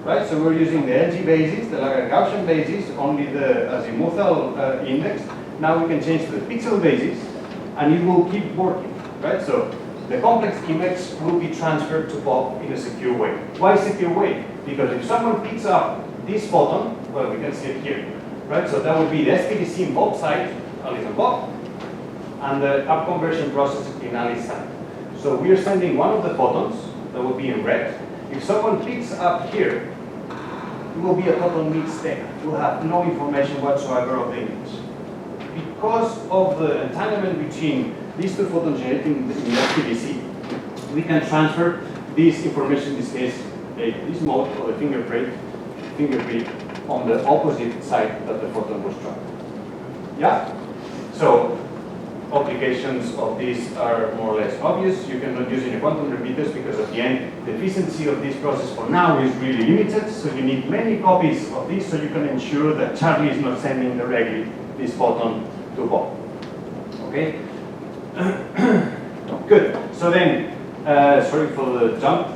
right? So we're using the LG basis, the Lagrangian basis, only the azimuthal index. Now we can change to the pixel basis, and it will keep working, right? So the complex image will be transferred to Bob in a secure way. Why secure way? Because if someone picks up this photon, well, we can see it here, right? So that would be the SPDC in Bob's side, Alice and Bob, and the up conversion process in Alice's side. So we are sending one of the photons, that will be in red. If someone picks up here, it will be a total mistake. We'll have no information whatsoever of the image. Because of the entanglement between these two photons generating in the SPDC, we can transfer this information, in this case, this mode of the fingerprint on the opposite side that the photon was trapped. Yeah? So applications of this are more or less obvious. You cannot use in a quantum repeaters because at the end, the efficiency of this process for now is really limited. So you need many copies of this so you can ensure that Charlie is not sending directly this photon to Bob. Okay? Good. So then, sorry for the jump.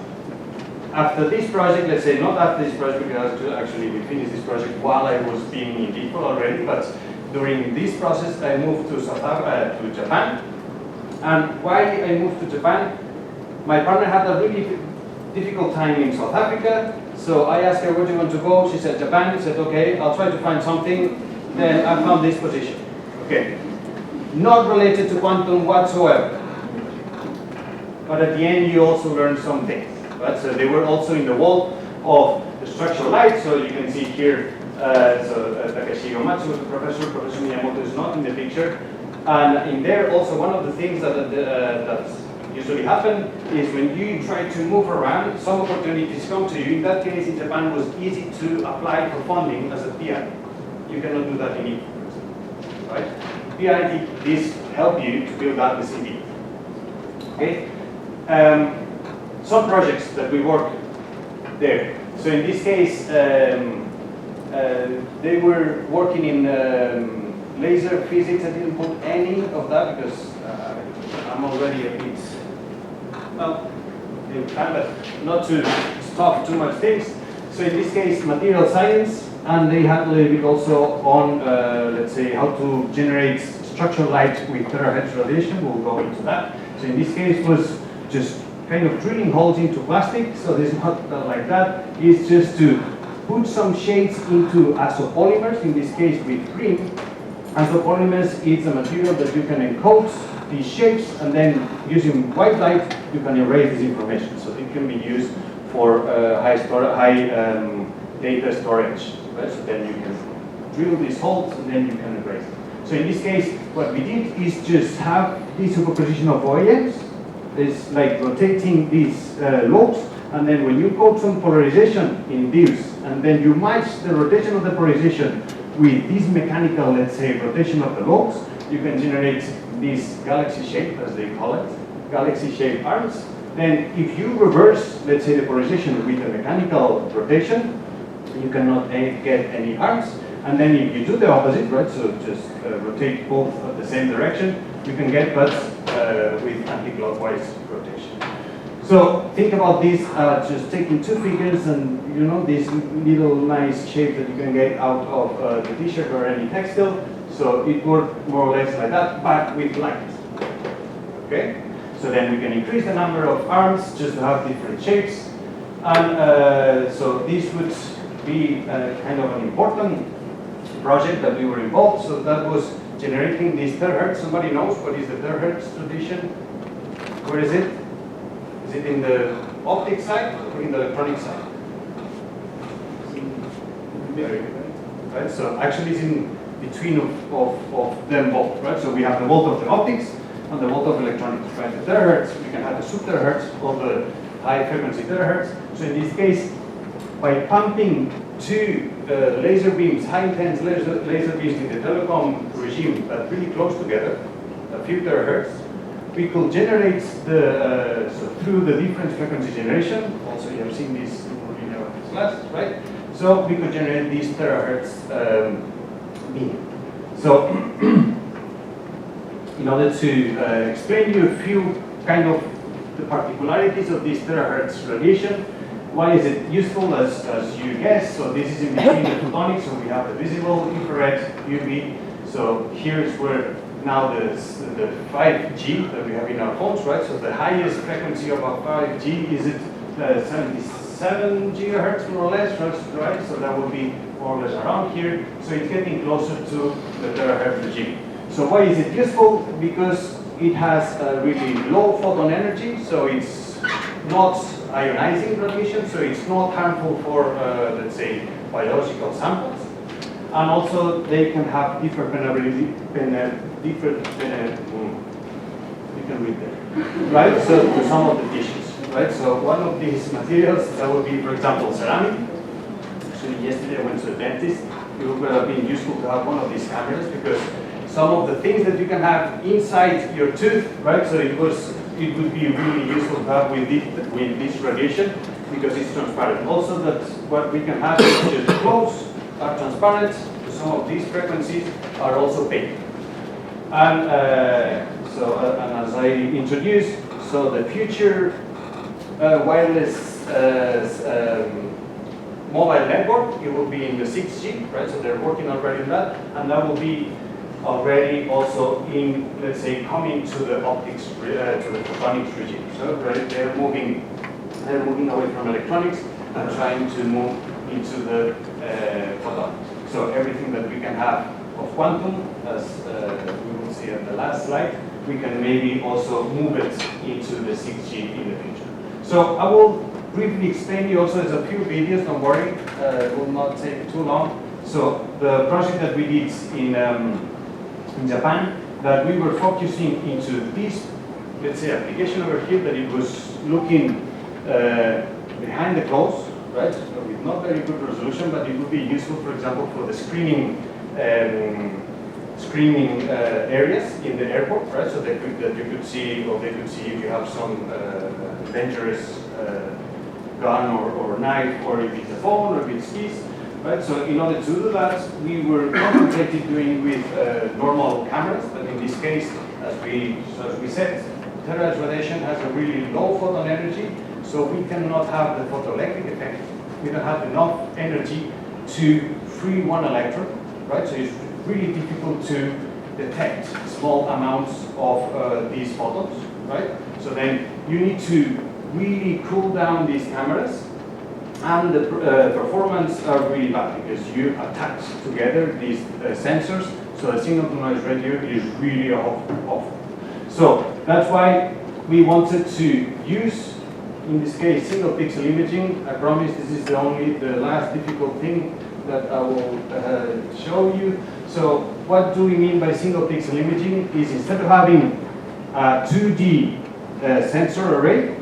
After this project, let's say not after this project, because actually we finished this project while I was being in DeepL already, but during this process I moved to to Japan. And why I moved to Japan? My partner had a really difficult time in South Africa, so I asked her, where do you want to go? She said Japan. I said, okay, I'll try to find something. Then I found this position. Okay. Not related to quantum whatsoever. But at the end, you also learn some things. Right? So they were also in the wall of the structural light. So you can see here, Takashi Yomatsu was the professor. Professor Miyamoto is not in the picture. And in there, also one of the things that usually happen is when you try to move around, some opportunities come to you. In that case, in Japan, it was easy to apply for funding as a PI. You cannot do that in Italy, right? PI, this help you to build out the CV. Okay. Some projects that we work there. So in this case, they were working in laser physics. I didn't put any of that because I'm already a bit, well, kind of not to stop too much things. So in this case, material science, and they had a little bit also on, let's say, how to generate structural light with terahertz radiation. We'll go into that. So in this case, was just kind of drilling holes into plastic. So this is not like that. It's just to put some shades into isopolymers, in this case with green. Isopolymers is a material that you can encode these shapes, and then using white light, you can erase this information. So it can be used for high data storage. Right? So then you can drill these holes, and then you can erase them. So in this case, what we did is just have this superposition of OEMs. It's like rotating these lobes, and then when you code some polarization in these, and then you match the rotation of the polarization with this mechanical, let's say, rotation of the lobes, you can generate this galaxy shape, as they call it, galaxy shaped arms, then if you reverse, let's say, the polarization with a mechanical rotation, you cannot get any arms. And then if you do the opposite, right, so just rotate both at the same direction, you can get buds with anti-clockwise rotation. So think about this, just taking two figures and this little nice shape that you can get out of the t-shirt or any textile. So it worked more or less like that, but with light. Okay? So then we can increase the number of arms just to have different shapes. And so this would be kind of an important project that we were involved. So that was generating this terahertz. Somebody knows what is the terahertz tradition? Where is it? Is it in the optic side or in the electronic side? Very good. Right? So actually it's in between of them both, right? So we have the volt of the optics and the volt of electronics, right? The terahertz, we can have the sub-terahertz or the high frequency terahertz. So in this case, by pumping two laser beams, high intense laser beams in the telecom regime that really close together, a few terahertz, we could generate the, so through the different frequency generation, also you have seen this in our class, right? So we could generate these terahertz beam. So in order to explain you a few kind of the particularities of this terahertz radiation, why is it useful as you guess? So this is in between the photonics, so we have the visible, infrared, UV. So here's where now the 5G that we have in our phones, right? So the highest frequency of our 5G is at 77 gigahertz more or less, right? So that will be more or less around here. So it's getting closer to the terahertz regime. So why is it useful? Because it has a really low photon energy, so it's not ionizing radiation, so it's not harmful for, let's say, biological samples. And also, they can have different permeability, you can read there, right? So to some of the tissues, right? So one of these materials, that would be, for example, ceramic. Actually, yesterday I went to the dentist. It would have been useful to have one of these cameras because some of the things that you can have inside your tooth, right? So it would be really useful to have with this radiation because it's transparent. Also, that what we can have is the clothes are transparent. Some of these frequencies are also pink. And and as I introduced, so the future wireless mobile network, it will be in the 6G, right? So they're working already on that, and that will be already also in, let's say, coming to the optics, to the photonics regime. So right, they're moving away from electronics and trying to move into the photonics. So everything that we can have of quantum, as we will see at the last slide, we can maybe also move it into the 6G in the future. So I will briefly explain you also, there's a few videos, don't worry, it will not take too long. So the project that we did in Japan, that we were focusing into this, let's say, application over here, that it was looking behind the clothes, right? So with not very good resolution, but it would be useful, for example, for the screening areas in the airport, right? So that you could see, or they could see if you have some dangerous gun or knife, or if it's a phone, or if it's keys, right? So in order to do that, we were contemplating doing with normal cameras, but in this case, as we said, terahertz radiation has a really low photon energy, so we cannot have the photoelectric effect. We don't have enough energy to free one electron, right? So it's really difficult to detect small amounts of these photons, right? So then you need to really cool down these cameras, and the performance are really bad because you attach together these sensors, so the signal to noise ratio is really off. So that's why we wanted to use, in this case, single pixel imaging. I promise this is the last difficult thing that I will show you. So what do we mean by single pixel imaging is instead of having a 2D sensor array,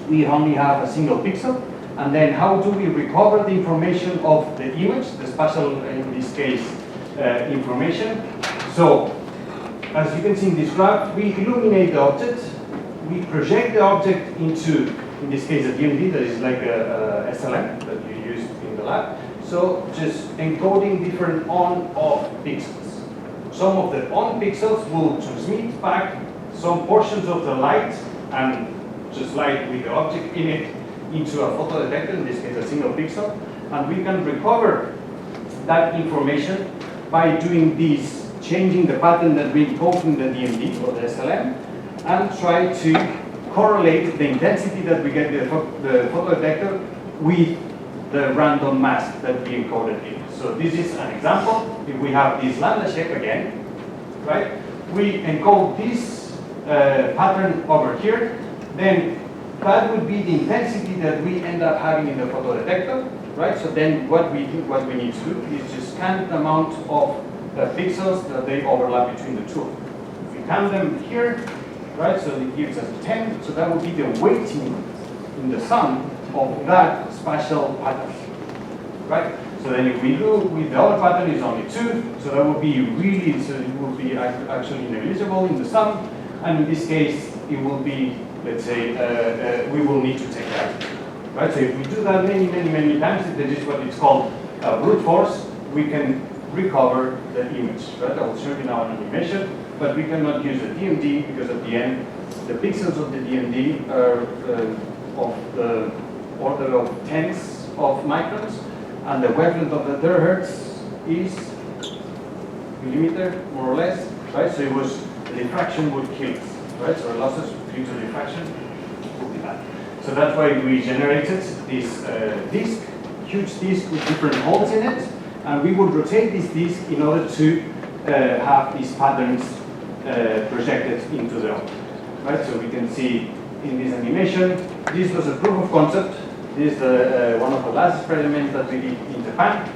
we only have a single pixel. And then how do we recover the information of the image, the spatial, in this case, information? So as you can see in this graph, we illuminate the object we project the object into, in this case, a DMD that is like a SLM that you use in the lab. So just encoding different on-off pixels. Some of the on pixels will transmit back some portions of the light and just light with the object in it into a photodetector, in this case a single pixel, and we can recover that information by doing this, changing the pattern that we encode in the DMD or the SLM, and try to correlate the intensity that we get the photodetector with the random mask that we encoded in. So this is an example. If we have this lambda shape again, right? We encode this pattern over here, then that would be the intensity that we end up having in the photodetector, right? So then what we need to do is just count the amount of pixels that they overlap between the two. If we count them here, right? So it gives us 10. So that would be the weighting in the sum of that spatial pattern, right? So then if we do with the other pattern is only 2, so that would be really, so it will be actually negligible in the sum, and in this case it will be, let's say, we will need to take that, right? So if we do that many times, that is what it's called brute force, we can recover the image, right? I will show you now an animation, but we cannot use a DMD because at the end, the pixels of the DMD are of the order of tens of microns, and the wavelength of the terahertz is millimeter, more or less, right? So it was, the diffraction would kill us, right? So losses due to diffraction would be bad. So that's why we generated this disk, huge disk with different holes in it, and we would rotate this disk in order to have these patterns projected into the object, right? So we can see in this animation, this was a proof of concept. This is one of the last experiments that we did in Japan.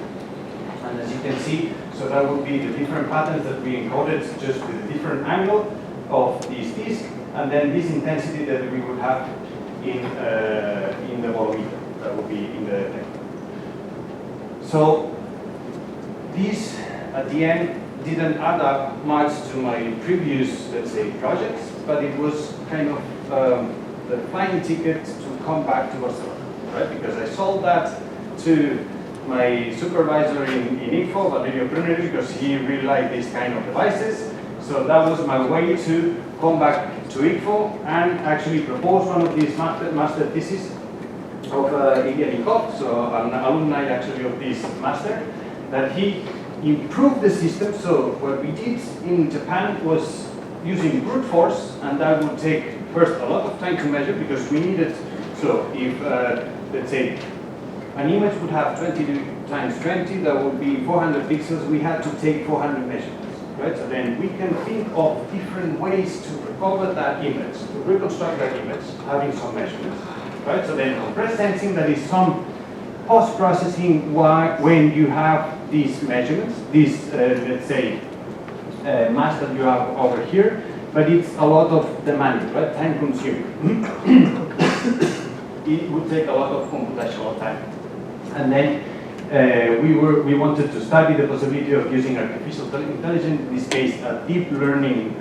And as you can see, so that would be the different patterns that we encoded just with a different angle of this disk, and then this intensity that we would have in the bolometer, that would be in the detector. So this, at the end, didn't add up much to my previous, let's say, projects, but it was kind of the flying ticket to come back to Barcelona, right? Because I sold that to my supervisor in INFO, Valerio Brunner, because he really liked these kind of devices. So that was my way to come back to INFO and actually propose one of these master theses of Ilya, so an alumni actually of this master, that he improved the system. So what we did in Japan was using brute force, and that would take first a lot of time to measure because we needed, so if let's say an image would have 20 times 20, that would be 400 pixels, we had to take 400 measurements, right? So then we can think of different ways to recover that image, to reconstruct that image, having some measurements, right? So then compressed sensing, that is some post-processing when you have these measurements, these, let's say, mass that you have over here, but it's a lot of demanding, right? Time consuming. It would take a lot of computational time. And then we wanted to study the possibility of using artificial intelligence, in this case a deep learning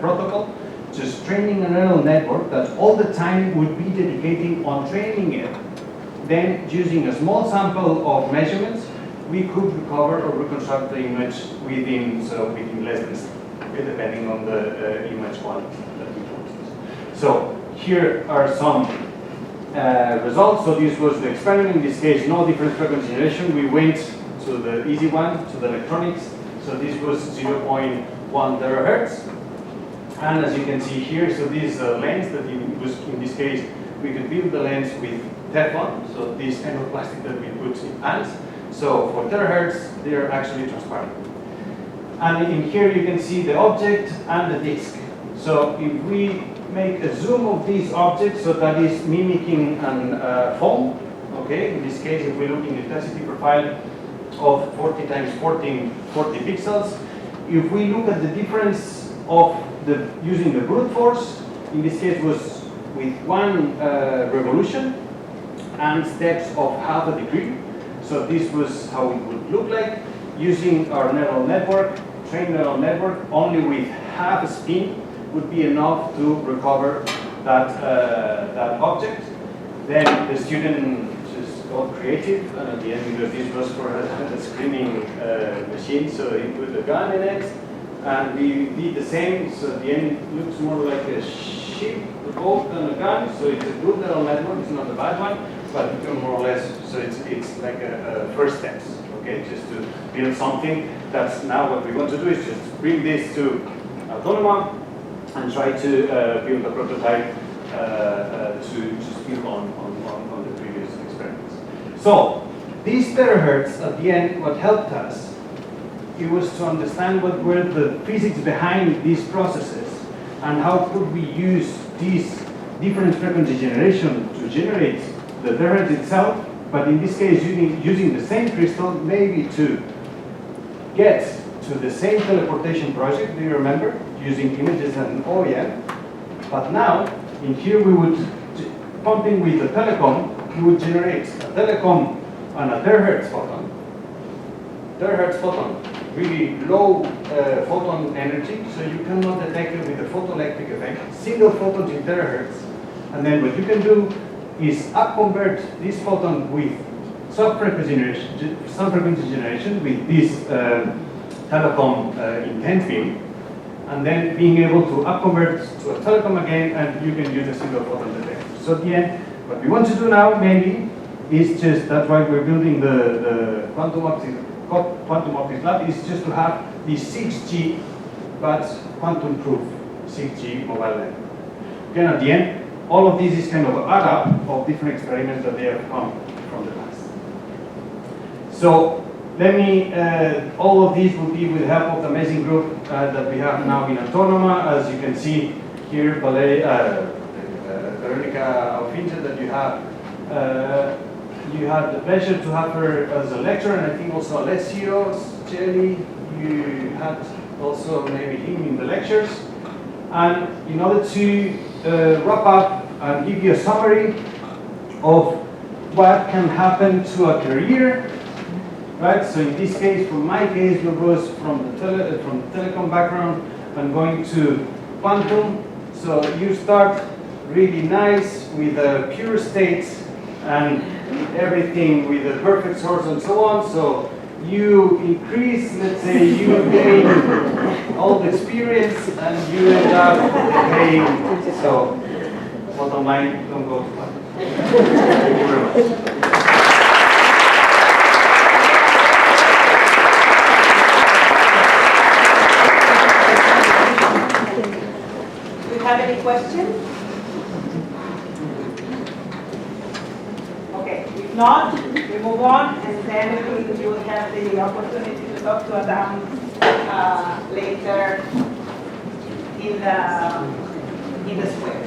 protocol, just training a neural network that all the time would be dedicating on training it. Then using a small sample of measurements, we could recover or reconstruct the image within less than a second, okay, depending on the image quality that we want. So here are some results. So this was the experiment. In this case, no different frequency generation. We went to the easy one, to the electronics. So this was 0.1 terahertz. And as you can see here, so this is a lens that was, in this case, we could build the lens with Teflon. So this kind of plastic that we put in pans. So for terahertz, they are actually transparent. And in here you can see the object and the disk. So if we make a zoom of this object, so that is mimicking an foam, okay? In this case, if we look in the intensity profile of 40 times 40 pixels, if we look at the difference of using the brute force, in this case was with 1 revolution and steps of half a degree. So this was how it would look like using our neural network, trained neural network, only with half a spin would be enough to recover that object. Then the student just got creative, and at the end, because this was for a screening machine, so he put the gun in it, and we did the same. So at the end, it looks more like a ship, a boat, than a gun. So it's a good neural network. It's not a bad one, but more or less. So it's like a first steps. Okay, just to build something. That's now what we want to do is just bring this to Autonoma and try to build a prototype to just build on the previous experiments. So these terahertz at the end, what helped us, it was to understand what were the physics behind these processes and how could we use these different frequency generation to generate the terahertz itself, but in this case using the same crystal maybe to get to the same teleportation project, do you remember? Using images and OEM. But now, in here we would, pumping with the telecom, we would generate a telecom and a terahertz photon. Terahertz photon, really low photon energy, so you cannot detect it with a photoelectric effect. Single photons in terahertz. And then what you can do is upconvert this photon with sub-frequency generation with this telecom intent field, and then being able to upconvert to a telecom again, and you can use a single photon detector. So at the end, what we want to do now maybe is just, that's why we're building the quantum optics lab, is just to have the 6G but quantum proof 6G mobile network. Again, at the end, all of this is kind of an add up of different experiments that they have come from the past. So let me, all of these will be with the help of the amazing group that we have now in Autonoma. As you can see here, Veronica Alfinja, that you had the pleasure to have her as a lecturer, and I think also Alessio, Jelly, you had also maybe him in the lectures. And in order to wrap up and give you a summary of what can happen to a career, right? So in this case, for my case, it was from the telecom background and going to quantum. So you start really nice with a pure state and everything with a perfect source and so on. So you increase, let's say, you gain all the experience and you end up paying. So bottom line, don't go to quantum. Thank you very much. Do you have any questions? Okay, if not, we move on, and then you will have the opportunity to talk to Adam later in the square.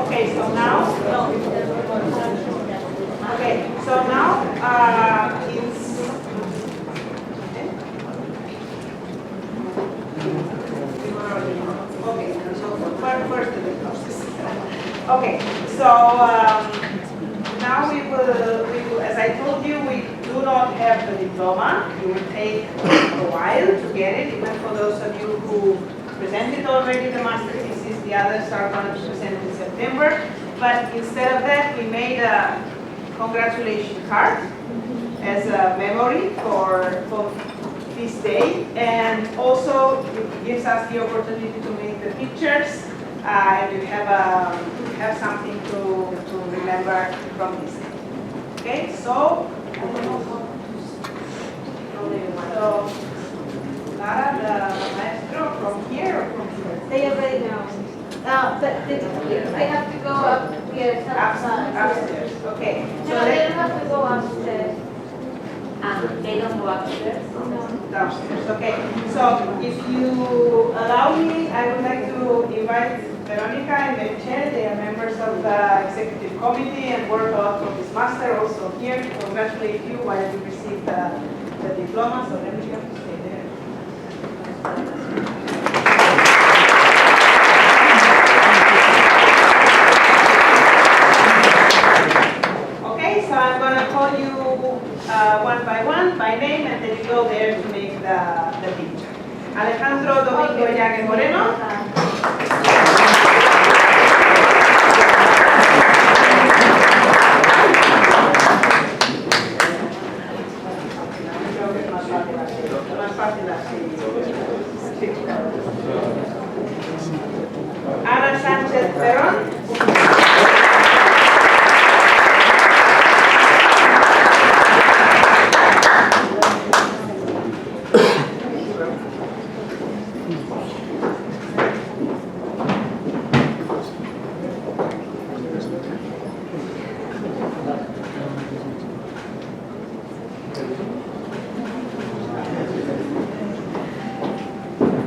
Okay, so now it's okay. So first the process. Okay, so now we will, as I told you, we do not have the diploma. It will take a while to get it, even for those of you who presented already the master thesis. The others are going to present in September. But instead of that, we made a congratulation card as a memory for this day, and also it gives us the opportunity to make the pictures, and you have something to remember from this day. Okay, so Lara, the maestro, from here or from here? They already know. But I have to go up here. Upstairs. Okay. No, they don't have to go upstairs. They don't go upstairs. Downstairs. Okay. So if you allow me, I would like to invite Veronica and Michelle. They are members of the executive committee and work a lot for this master. Also here to congratulate you while you receive the diploma. So let me have to stay there. so I'm going to call you one by one, by name, and then you go there to make the picture. Alejandro Domingo Llague Moreno. Creo que es más fácil así. Ana Sánchez Perón.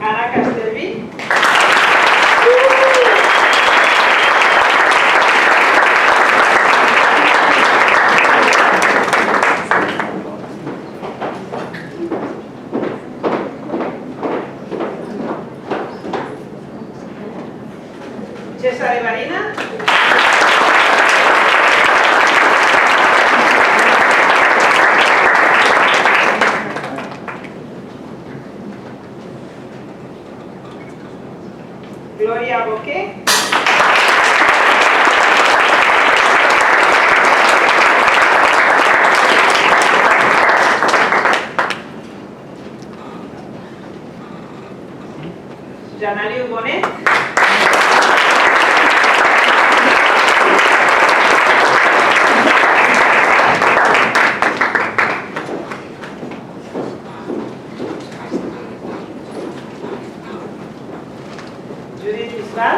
Ana Castelví. César Evarina. Gloria Boqué. Janariu Bonet. Judith Bisbal.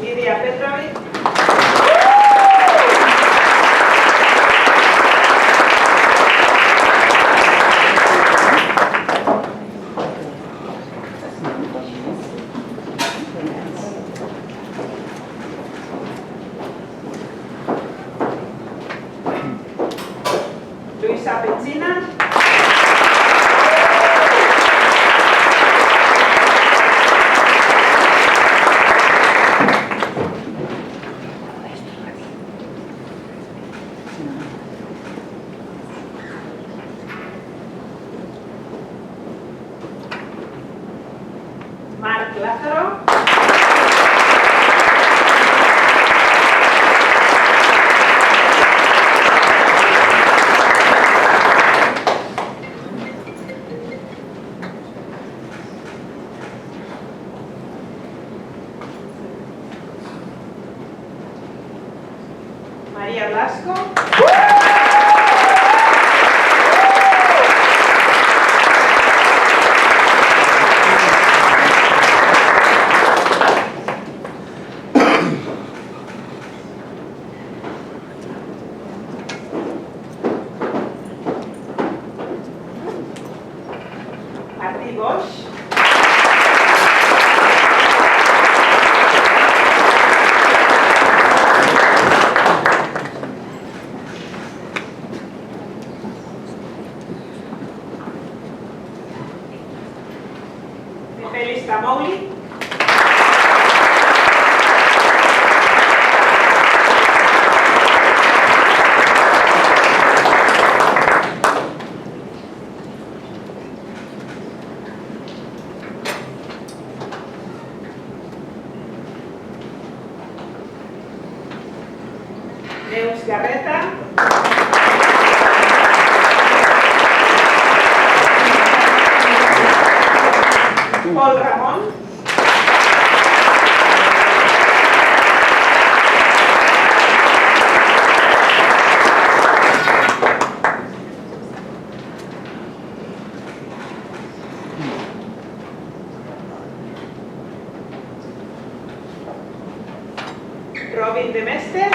Lidia Petrovic. Luisa Pezzina. Marc Lázaro. María Blasco. Martí Bosch. Félix Tamouli. Neus Garreta. Paul Ramón. Robin de Mester.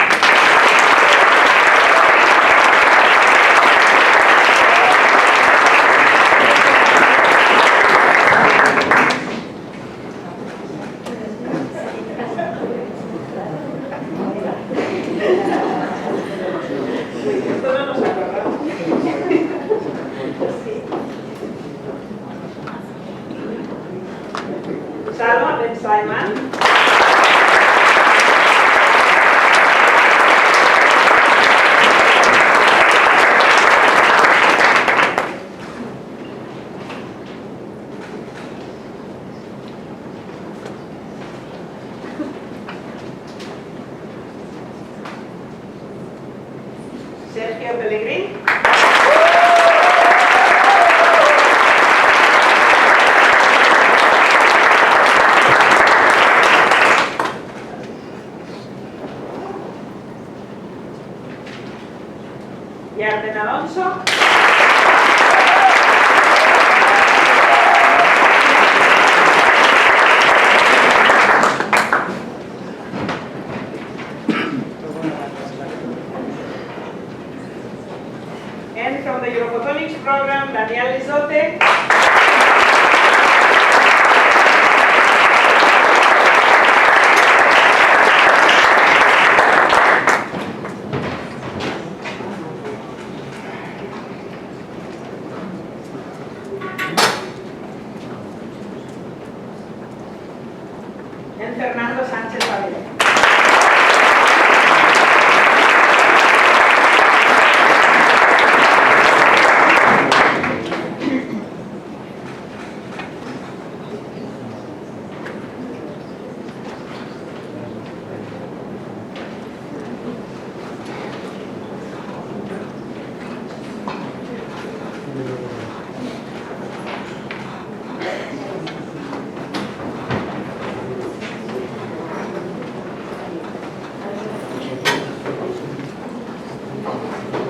Sergio Pellegrin. Yarden Alonso. And from the EUROPHOTONICS program, Daniel Lizotte. And Fernando Sánchez Valero.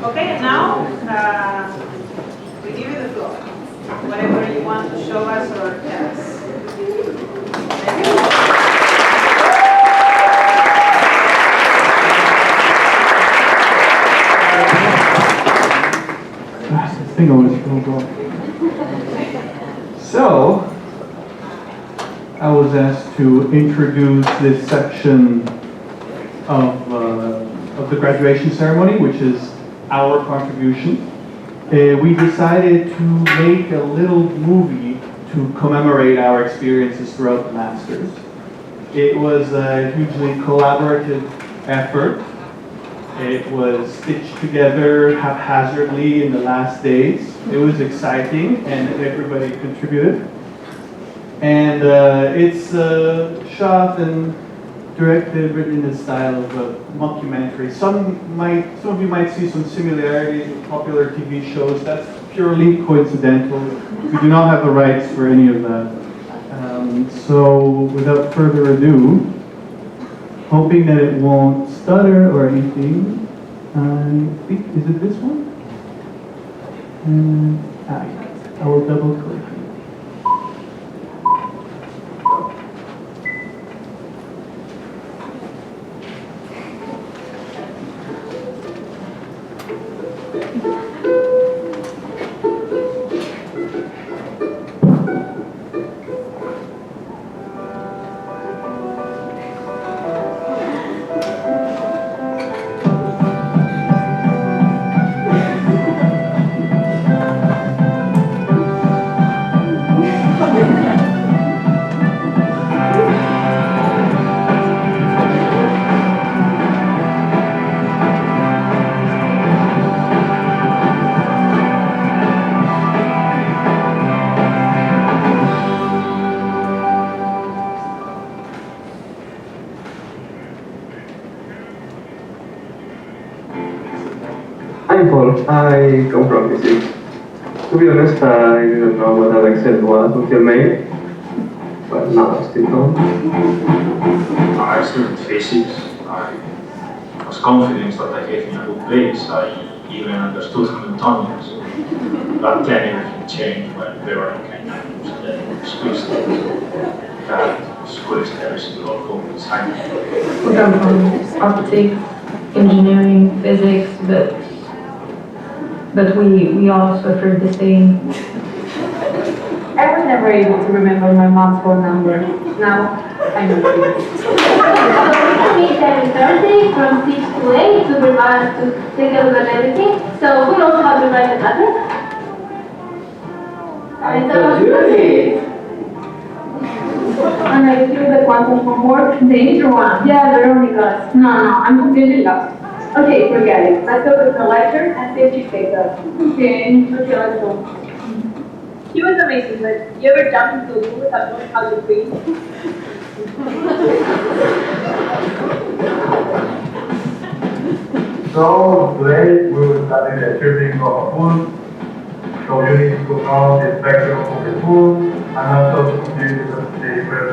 Okay, now we give you the floor. Whatever you want to show us or tell us. I think I was going to go. So, I was asked to introduce this section of the graduation ceremony, which is our contribution. We decided to make a little movie to commemorate our experiences throughout the Masters. It was a hugely collaborative effort. It was stitched together haphazardly in the last days. It was exciting and everybody contributed. And it's shot and directed, written in the style of a mockumentary. Some of you might see some similarities with popular TV shows. That's purely coincidental. We do not have the rights for any of that. So without further ado, hoping that it won't stutter or anything, I think, is it this one? I will double click. I'm Paul. I come from physics. To be honest, I didn't know what an Excel was until May, but now I still don't. I studied physics. I was confident that I gave me a good place. I even understood Hamiltonians. But then everything changed when there were mechanics and switched that switched every single course. We come from optics, engineering, physics, but we all suffered the same. I was never able to remember my mom's phone number. Now, I know it. We meet every Thursday from 6 to 8 to take a look at everything. So we also have to write the pattern. And I do the quantum homework, the intro one. Yeah, Veronica's. No, I'm completely lost. Okay, forget it. Let's go to the lecture and see if she takes us. Okay, let's go. She was amazing, but you ever jumped into a pool without knowing how to breathe? So today we will study the shaping of a pool. So you need to know the spectrum of the pool and also to compute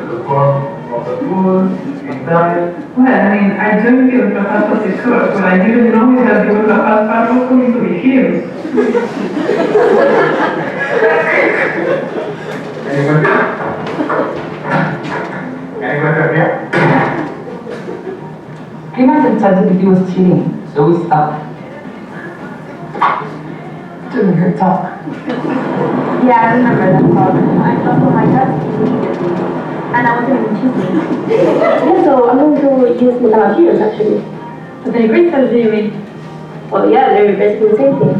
the form of the pool inside. Well, I mean, I joined EUROPHOTONICS for this course, but I didn't know that EUROPHOTONICS part was going to be here. Any questions? Any questions here? Prima said ChatGPT was cheating, so we stopped. Didn't hear talk. Yeah, I remember that talk. I thought, oh my God, immediately. And I wasn't even choosing. Yeah, so I'm going to use the materials actually. But the crystals, do you mean? Well, yeah, they're basically the same thing.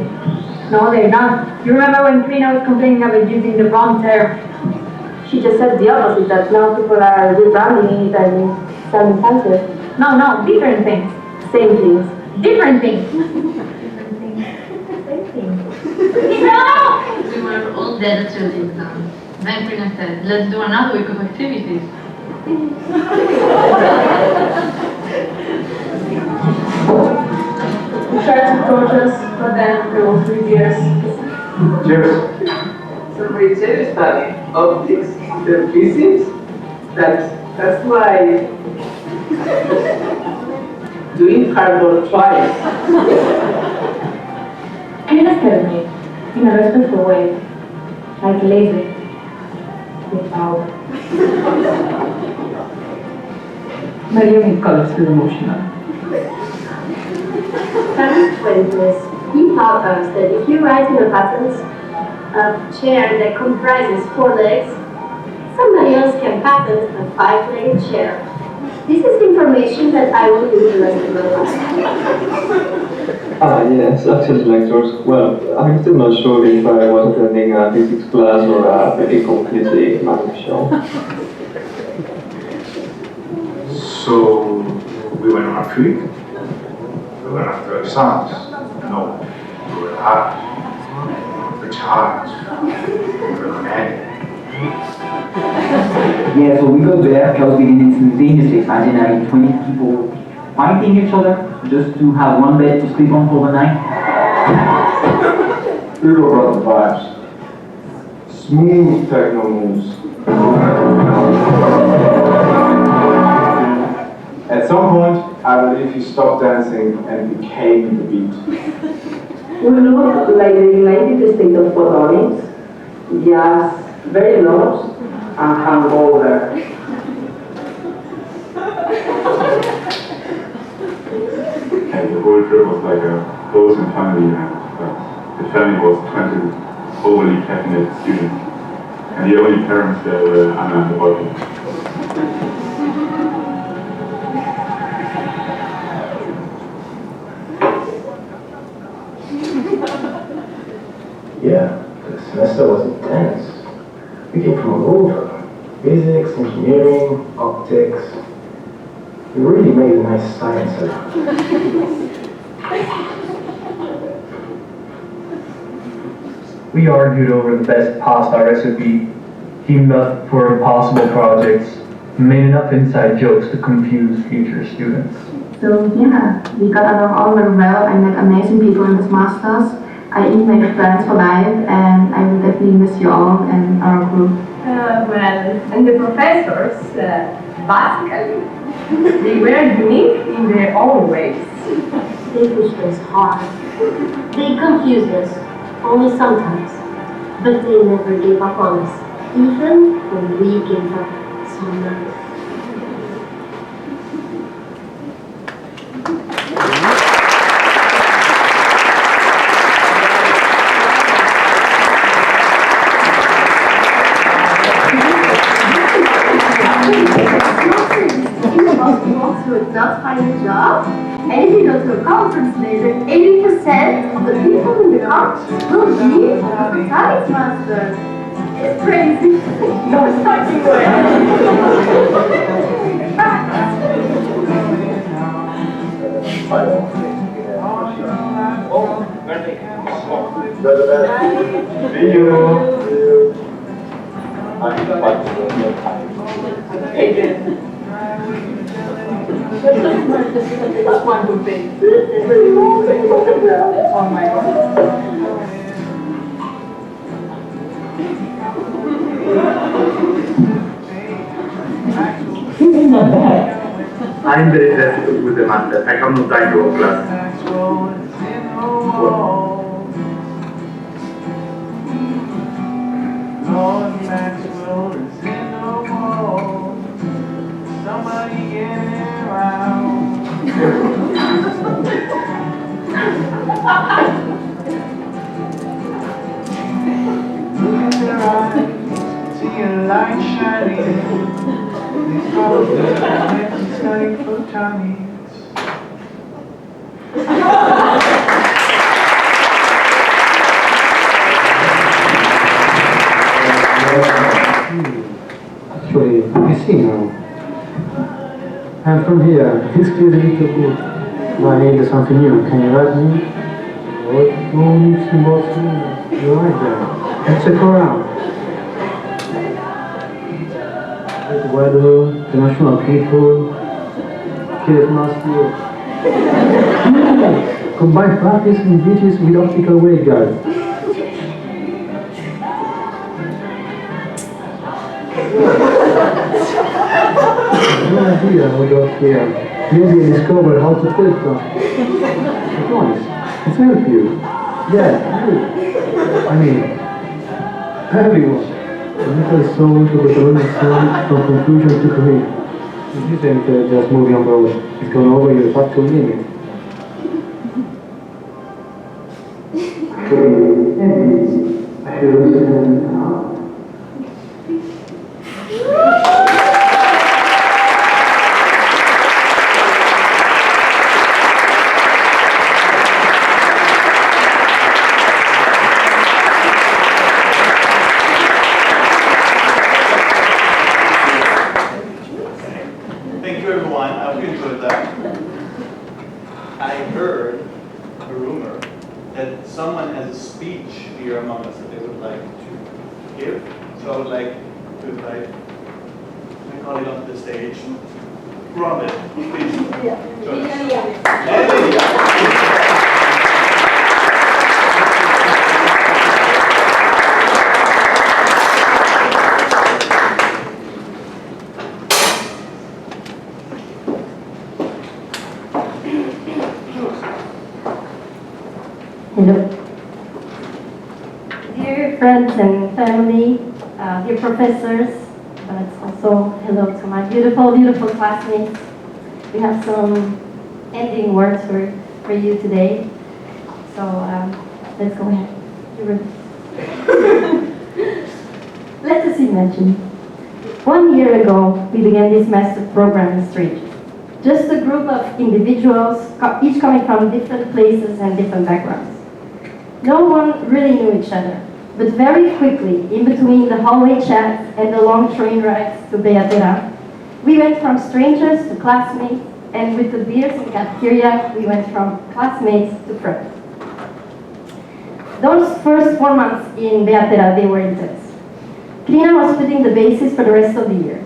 No, they're not. You remember when Trina was complaining about using the wrong term? She just said the opposite, that now people are rebranding it and selling fancier. No, different things. Same things. Different things. We were all dead till the exam. Then Prina said, let's do another week of activities. We tried to approach us, but then there were 3 years. Cheers. So for each study optics, the physics, that's like doing hard work twice. Kind of scared me, in a respectful way, like lazy, with power. But you need colors to emotional. Parents told us, he taught us that if you write in a patent a chair that comprises 4 legs, somebody else can patent a 5-legged chair. This is information that I will use the rest of my life. Yes, access lectures. Well, I'm still not sure if I was attending a physics class or a medical physics magic show. So we went on a trip. We went after exams. No, we were hard. We were charged. We were mad. Yeah, so we got there, chaos began instantaneously. Imagine having 20 people fighting each other just to have one bed to sleep on for the night. Hugo brought the vibes. Smooth techno moves. At some point, I believe he stopped dancing and became the beat. We look like the United States of Photonics, just very lost and hungover. And the whole trip was like a close-in family event. The family was 20 overly caffeinated students. And the only parents there were Anna and the boyfriend. Yeah, the semester was intense. We came from all over. Physics, engineering, optics. We really made a nice science lab. We argued over the best pasta recipe, teamed up for impossible projects, and made enough inside jokes to confuse future students. So yeah, we got along all very well. I met amazing people in this masters. I even made friends for life, and I will definitely miss you all and our group. And the professors, basically, they were unique in their own ways. They pushed us hard. They confused us, only sometimes. But they never gave up on us, even when we gave up sometimes. Not find a job, and if you go to a conference later, 80% of the people in the conference will be photonics masters. It's crazy. No, it's not See you. That's one good thing. Oh my God. It's not bad. I'm very interested with the master. I have no time to go class. What? Somebody get it around. Look at their eyes, see a light shining. These colors make me study photonics. Actually, I see now. I'm from here. This is a little good. I need something new. Can you write me? Photonics in Boston. You like that? Let's check around. The weather, the national people, Christmas year. Combine practice in beaches with optical waveguides. No idea how we got here. Maybe I discovered how to filter. Photonics. It's help you. Yeah, you. I mean, everyone. The little soul to the Colonial sound from conclusion to career. This isn't just movie on road. It's gone over your factual limit. I should listen. Thank you, everyone. I hope you enjoyed that. I heard a rumor that someone has a speech here among us that they would like to give. So I would like to invite my colleague onto the stage. Robin, please join us. Hello. Dear friends and family, dear professors, but also hello to my beautiful, beautiful classmates. We have some ending words for you today. So let's go ahead. You ready? Let us imagine. 1 year ago, we began this master program in Strangers. Just a group of individuals, each coming from different places and different backgrounds. No one really knew each other, but very quickly, in between the hallway chats and the long train rides to Beatera, we went from strangers to classmates, and with the beers in the cafeteria, we went from classmates to friends. Those first 4 months in Beatera, they were intense. Trina was putting the basis for the rest of the year.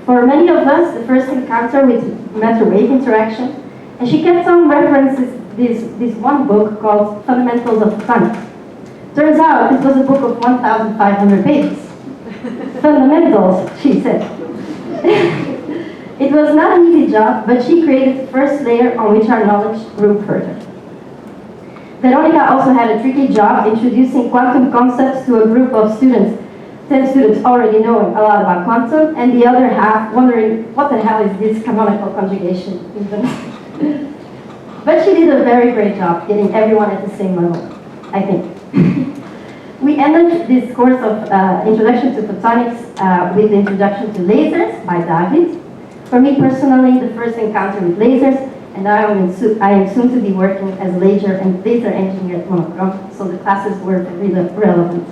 For many of us, the first encounter with matter-wave interaction, and she kept on references this one book called Fundamentals of Photonics. Turns out it was a book of 1,500 pages. Fundamentals, she said. It was not an easy job, but she created the first layer on which our knowledge grew further. Veronica also had a tricky job introducing quantum concepts to a group of students, 10 students already knowing a lot about quantum, and the other half wondering what the hell is this canonical conjugation even. But she did a very great job getting everyone at the same level, I think. We ended this course of Introduction to Photonics with the Introduction to Lasers by David. For me personally, the first encounter with lasers, and I am soon to be working as a laser engineer at Monochrome, so the classes were really relevant.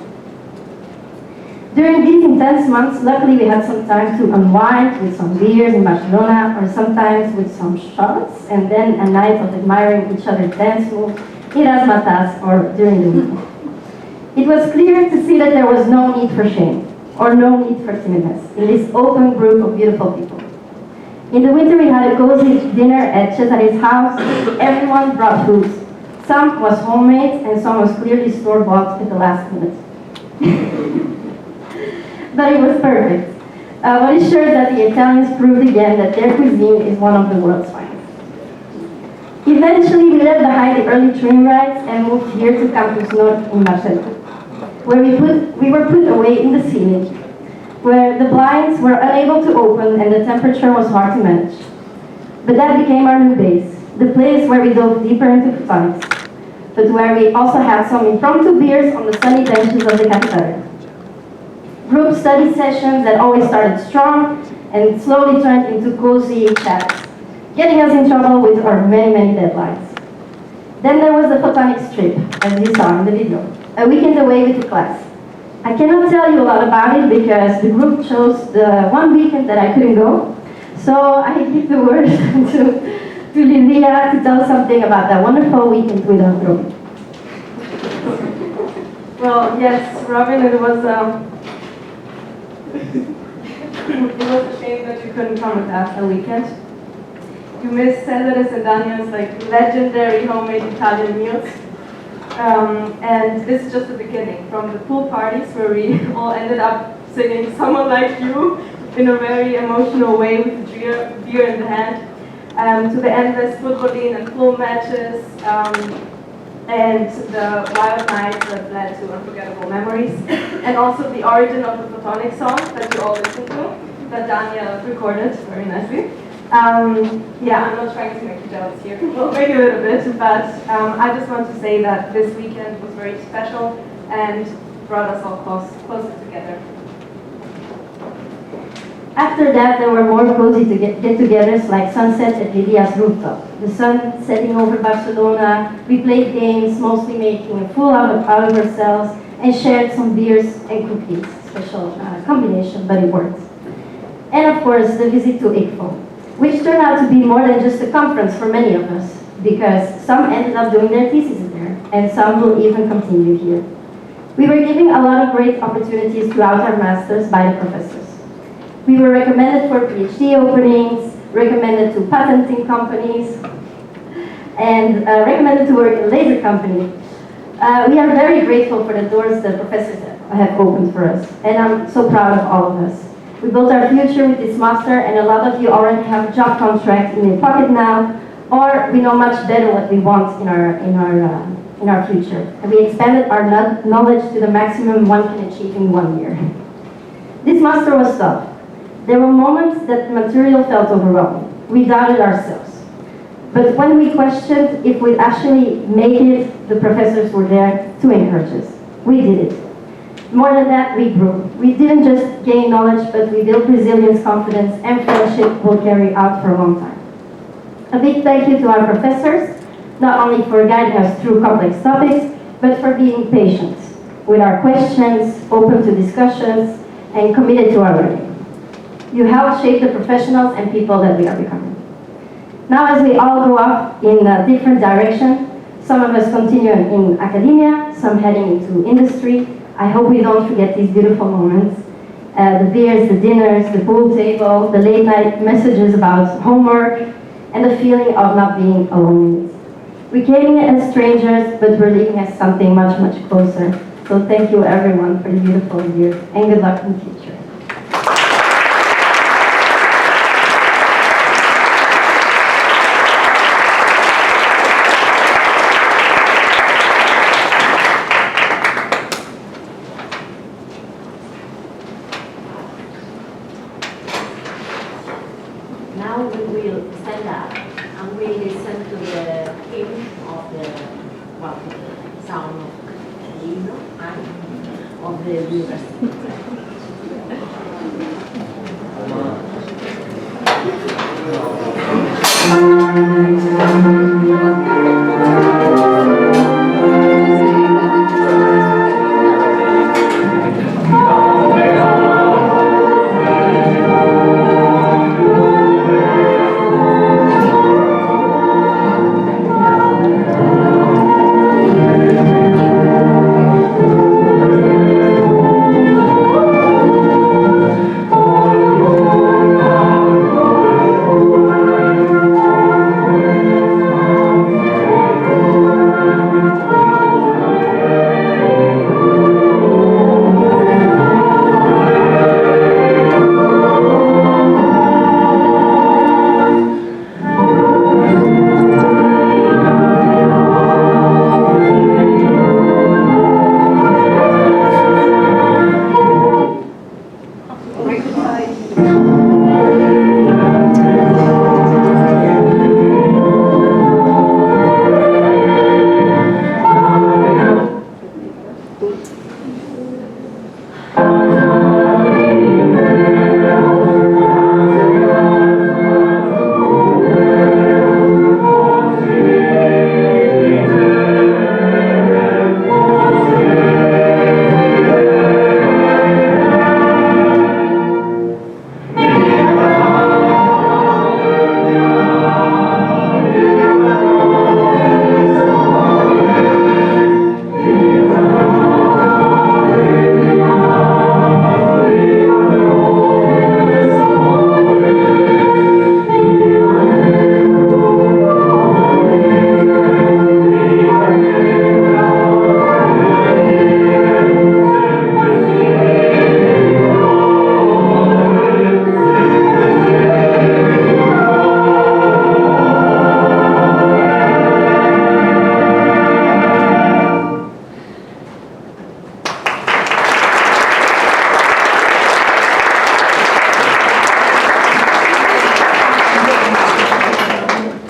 During these intense months, luckily we had some time to unwind with some beers in Barcelona, or sometimes with some shots, and then a night of admiring each other's dance moves in Razmatas or during the weekend. It was clear to see that there was no need for shame, or no need for timidness, in this open group of beautiful people. In the winter we had a cozy dinner at Cesare's house. Everyone brought food. Some was homemade and some was clearly store-bought at the last minute. But it was perfect. What is sure is that the Italians proved again that their cuisine is one of the world's finest. Eventually, we left behind the early train rides and moved here to Campus North in Barcelona, where we were put away in the ceiling, where the blinds were unable to open and the temperature was hard to manage. But that became our new base, the place where we dove deeper into photonics, but where we also had some impromptu beers on the sunny benches of the cafeteria. Group study sessions that always started strong and slowly turned into cozy chats, getting us in trouble with our many, many deadlines. Then there was the photonics trip, as you saw in the video, a weekend away with the class. I cannot tell you a lot about it because the group chose the one weekend that I couldn't go, so I give the word to Lilia to tell something about that wonderful weekend with our group. Well, yes, Robin, it was a shame that you couldn't come with us the weekend. You missed Cesare's and Daniel's legendary homemade Italian meals. And this is just the beginning, from the pool parties where we all ended up singing Someone Like You in a very emotional way with beer in the hand, to the endless footballing and pool matches, and the wild nights that led to unforgettable memories, and also the origin of the Photonic song that you all listened to, that Daniel recorded very nicely. Yeah, I'm not trying to make you jealous here, well, maybe a little bit, but I just want to say that this weekend was very special and brought us all closer together. After that, there were more cozy get-togethers like sunsets at Lidia's rooftop. The sun setting over Barcelona, we played games, mostly making a fool out of ourselves, and shared some beers and cookies. Special combination, but it worked. And of course, the visit to ECFO, which turned out to be more than just a conference for many of us, because some ended up doing their thesis there, and some will even continue here. We were given a lot of great opportunities throughout our masters by the professors. We were recommended for PhD openings, recommended to patenting companies, and recommended to work in a laser company. We are very grateful for the doors the professors have opened for us, and I'm so proud of all of us. We built our future with this master, and a lot of you already have a job contract in your pocket now, or we know much better what we want in our future. And we expanded our knowledge to the maximum one can achieve in 1 year. This master was tough. There were moments that material felt overwhelming. We doubted ourselves. But when we questioned if we'd actually make it, the professors were there to encourage us. We did it. More than that, we grew. We didn't just gain knowledge, but we built resilience, confidence, and friendship will carry out for a long time. A big thank you to our professors, not only for guiding us through complex topics, but for being patient with our questions, open to discussions, and committed to our learning. You helped shape the professionals and people that we are becoming. Now, as we all go off in a different direction, some of us continue in academia, some heading into industry, I hope we don't forget these beautiful moments. The beers, the dinners, the pool table, the late night messages about homework, and the feeling of not being alone in it. We came in as strangers, but we're leaving as something much, much closer. So thank you everyone for the beautiful year, and good luck in the future. Now we will stand up and we listen to the hymn of the sound of the hymn and of the university.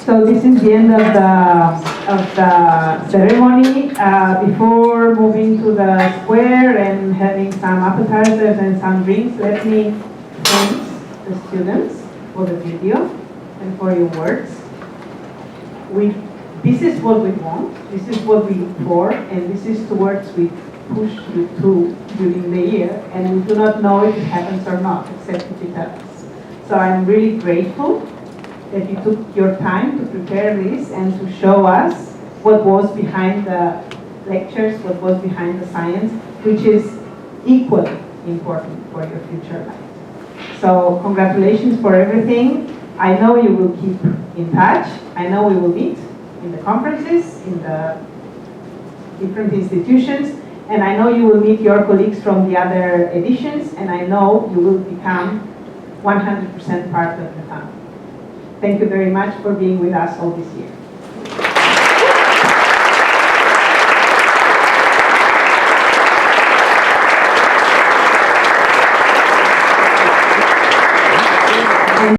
So this is the end of the ceremony. Before moving to the square and having some appetizers and some drinks, let me thank the students for the video and for your words. This is what we want, this is what we look for, and this is towards we push you to during the year, and we do not know if it happens or not, except if it happens. So I'm really grateful that you took your time to prepare this and to show us what was behind the lectures, what was behind the science, which is equally important for your future life. So congratulations for everything. I know you will keep in touch. I know we will meet in the conferences, in the different institutions, and I know you will meet your colleagues from the other editions, and I know you will become 100% part of the family. Thank you very much for being with us all this year.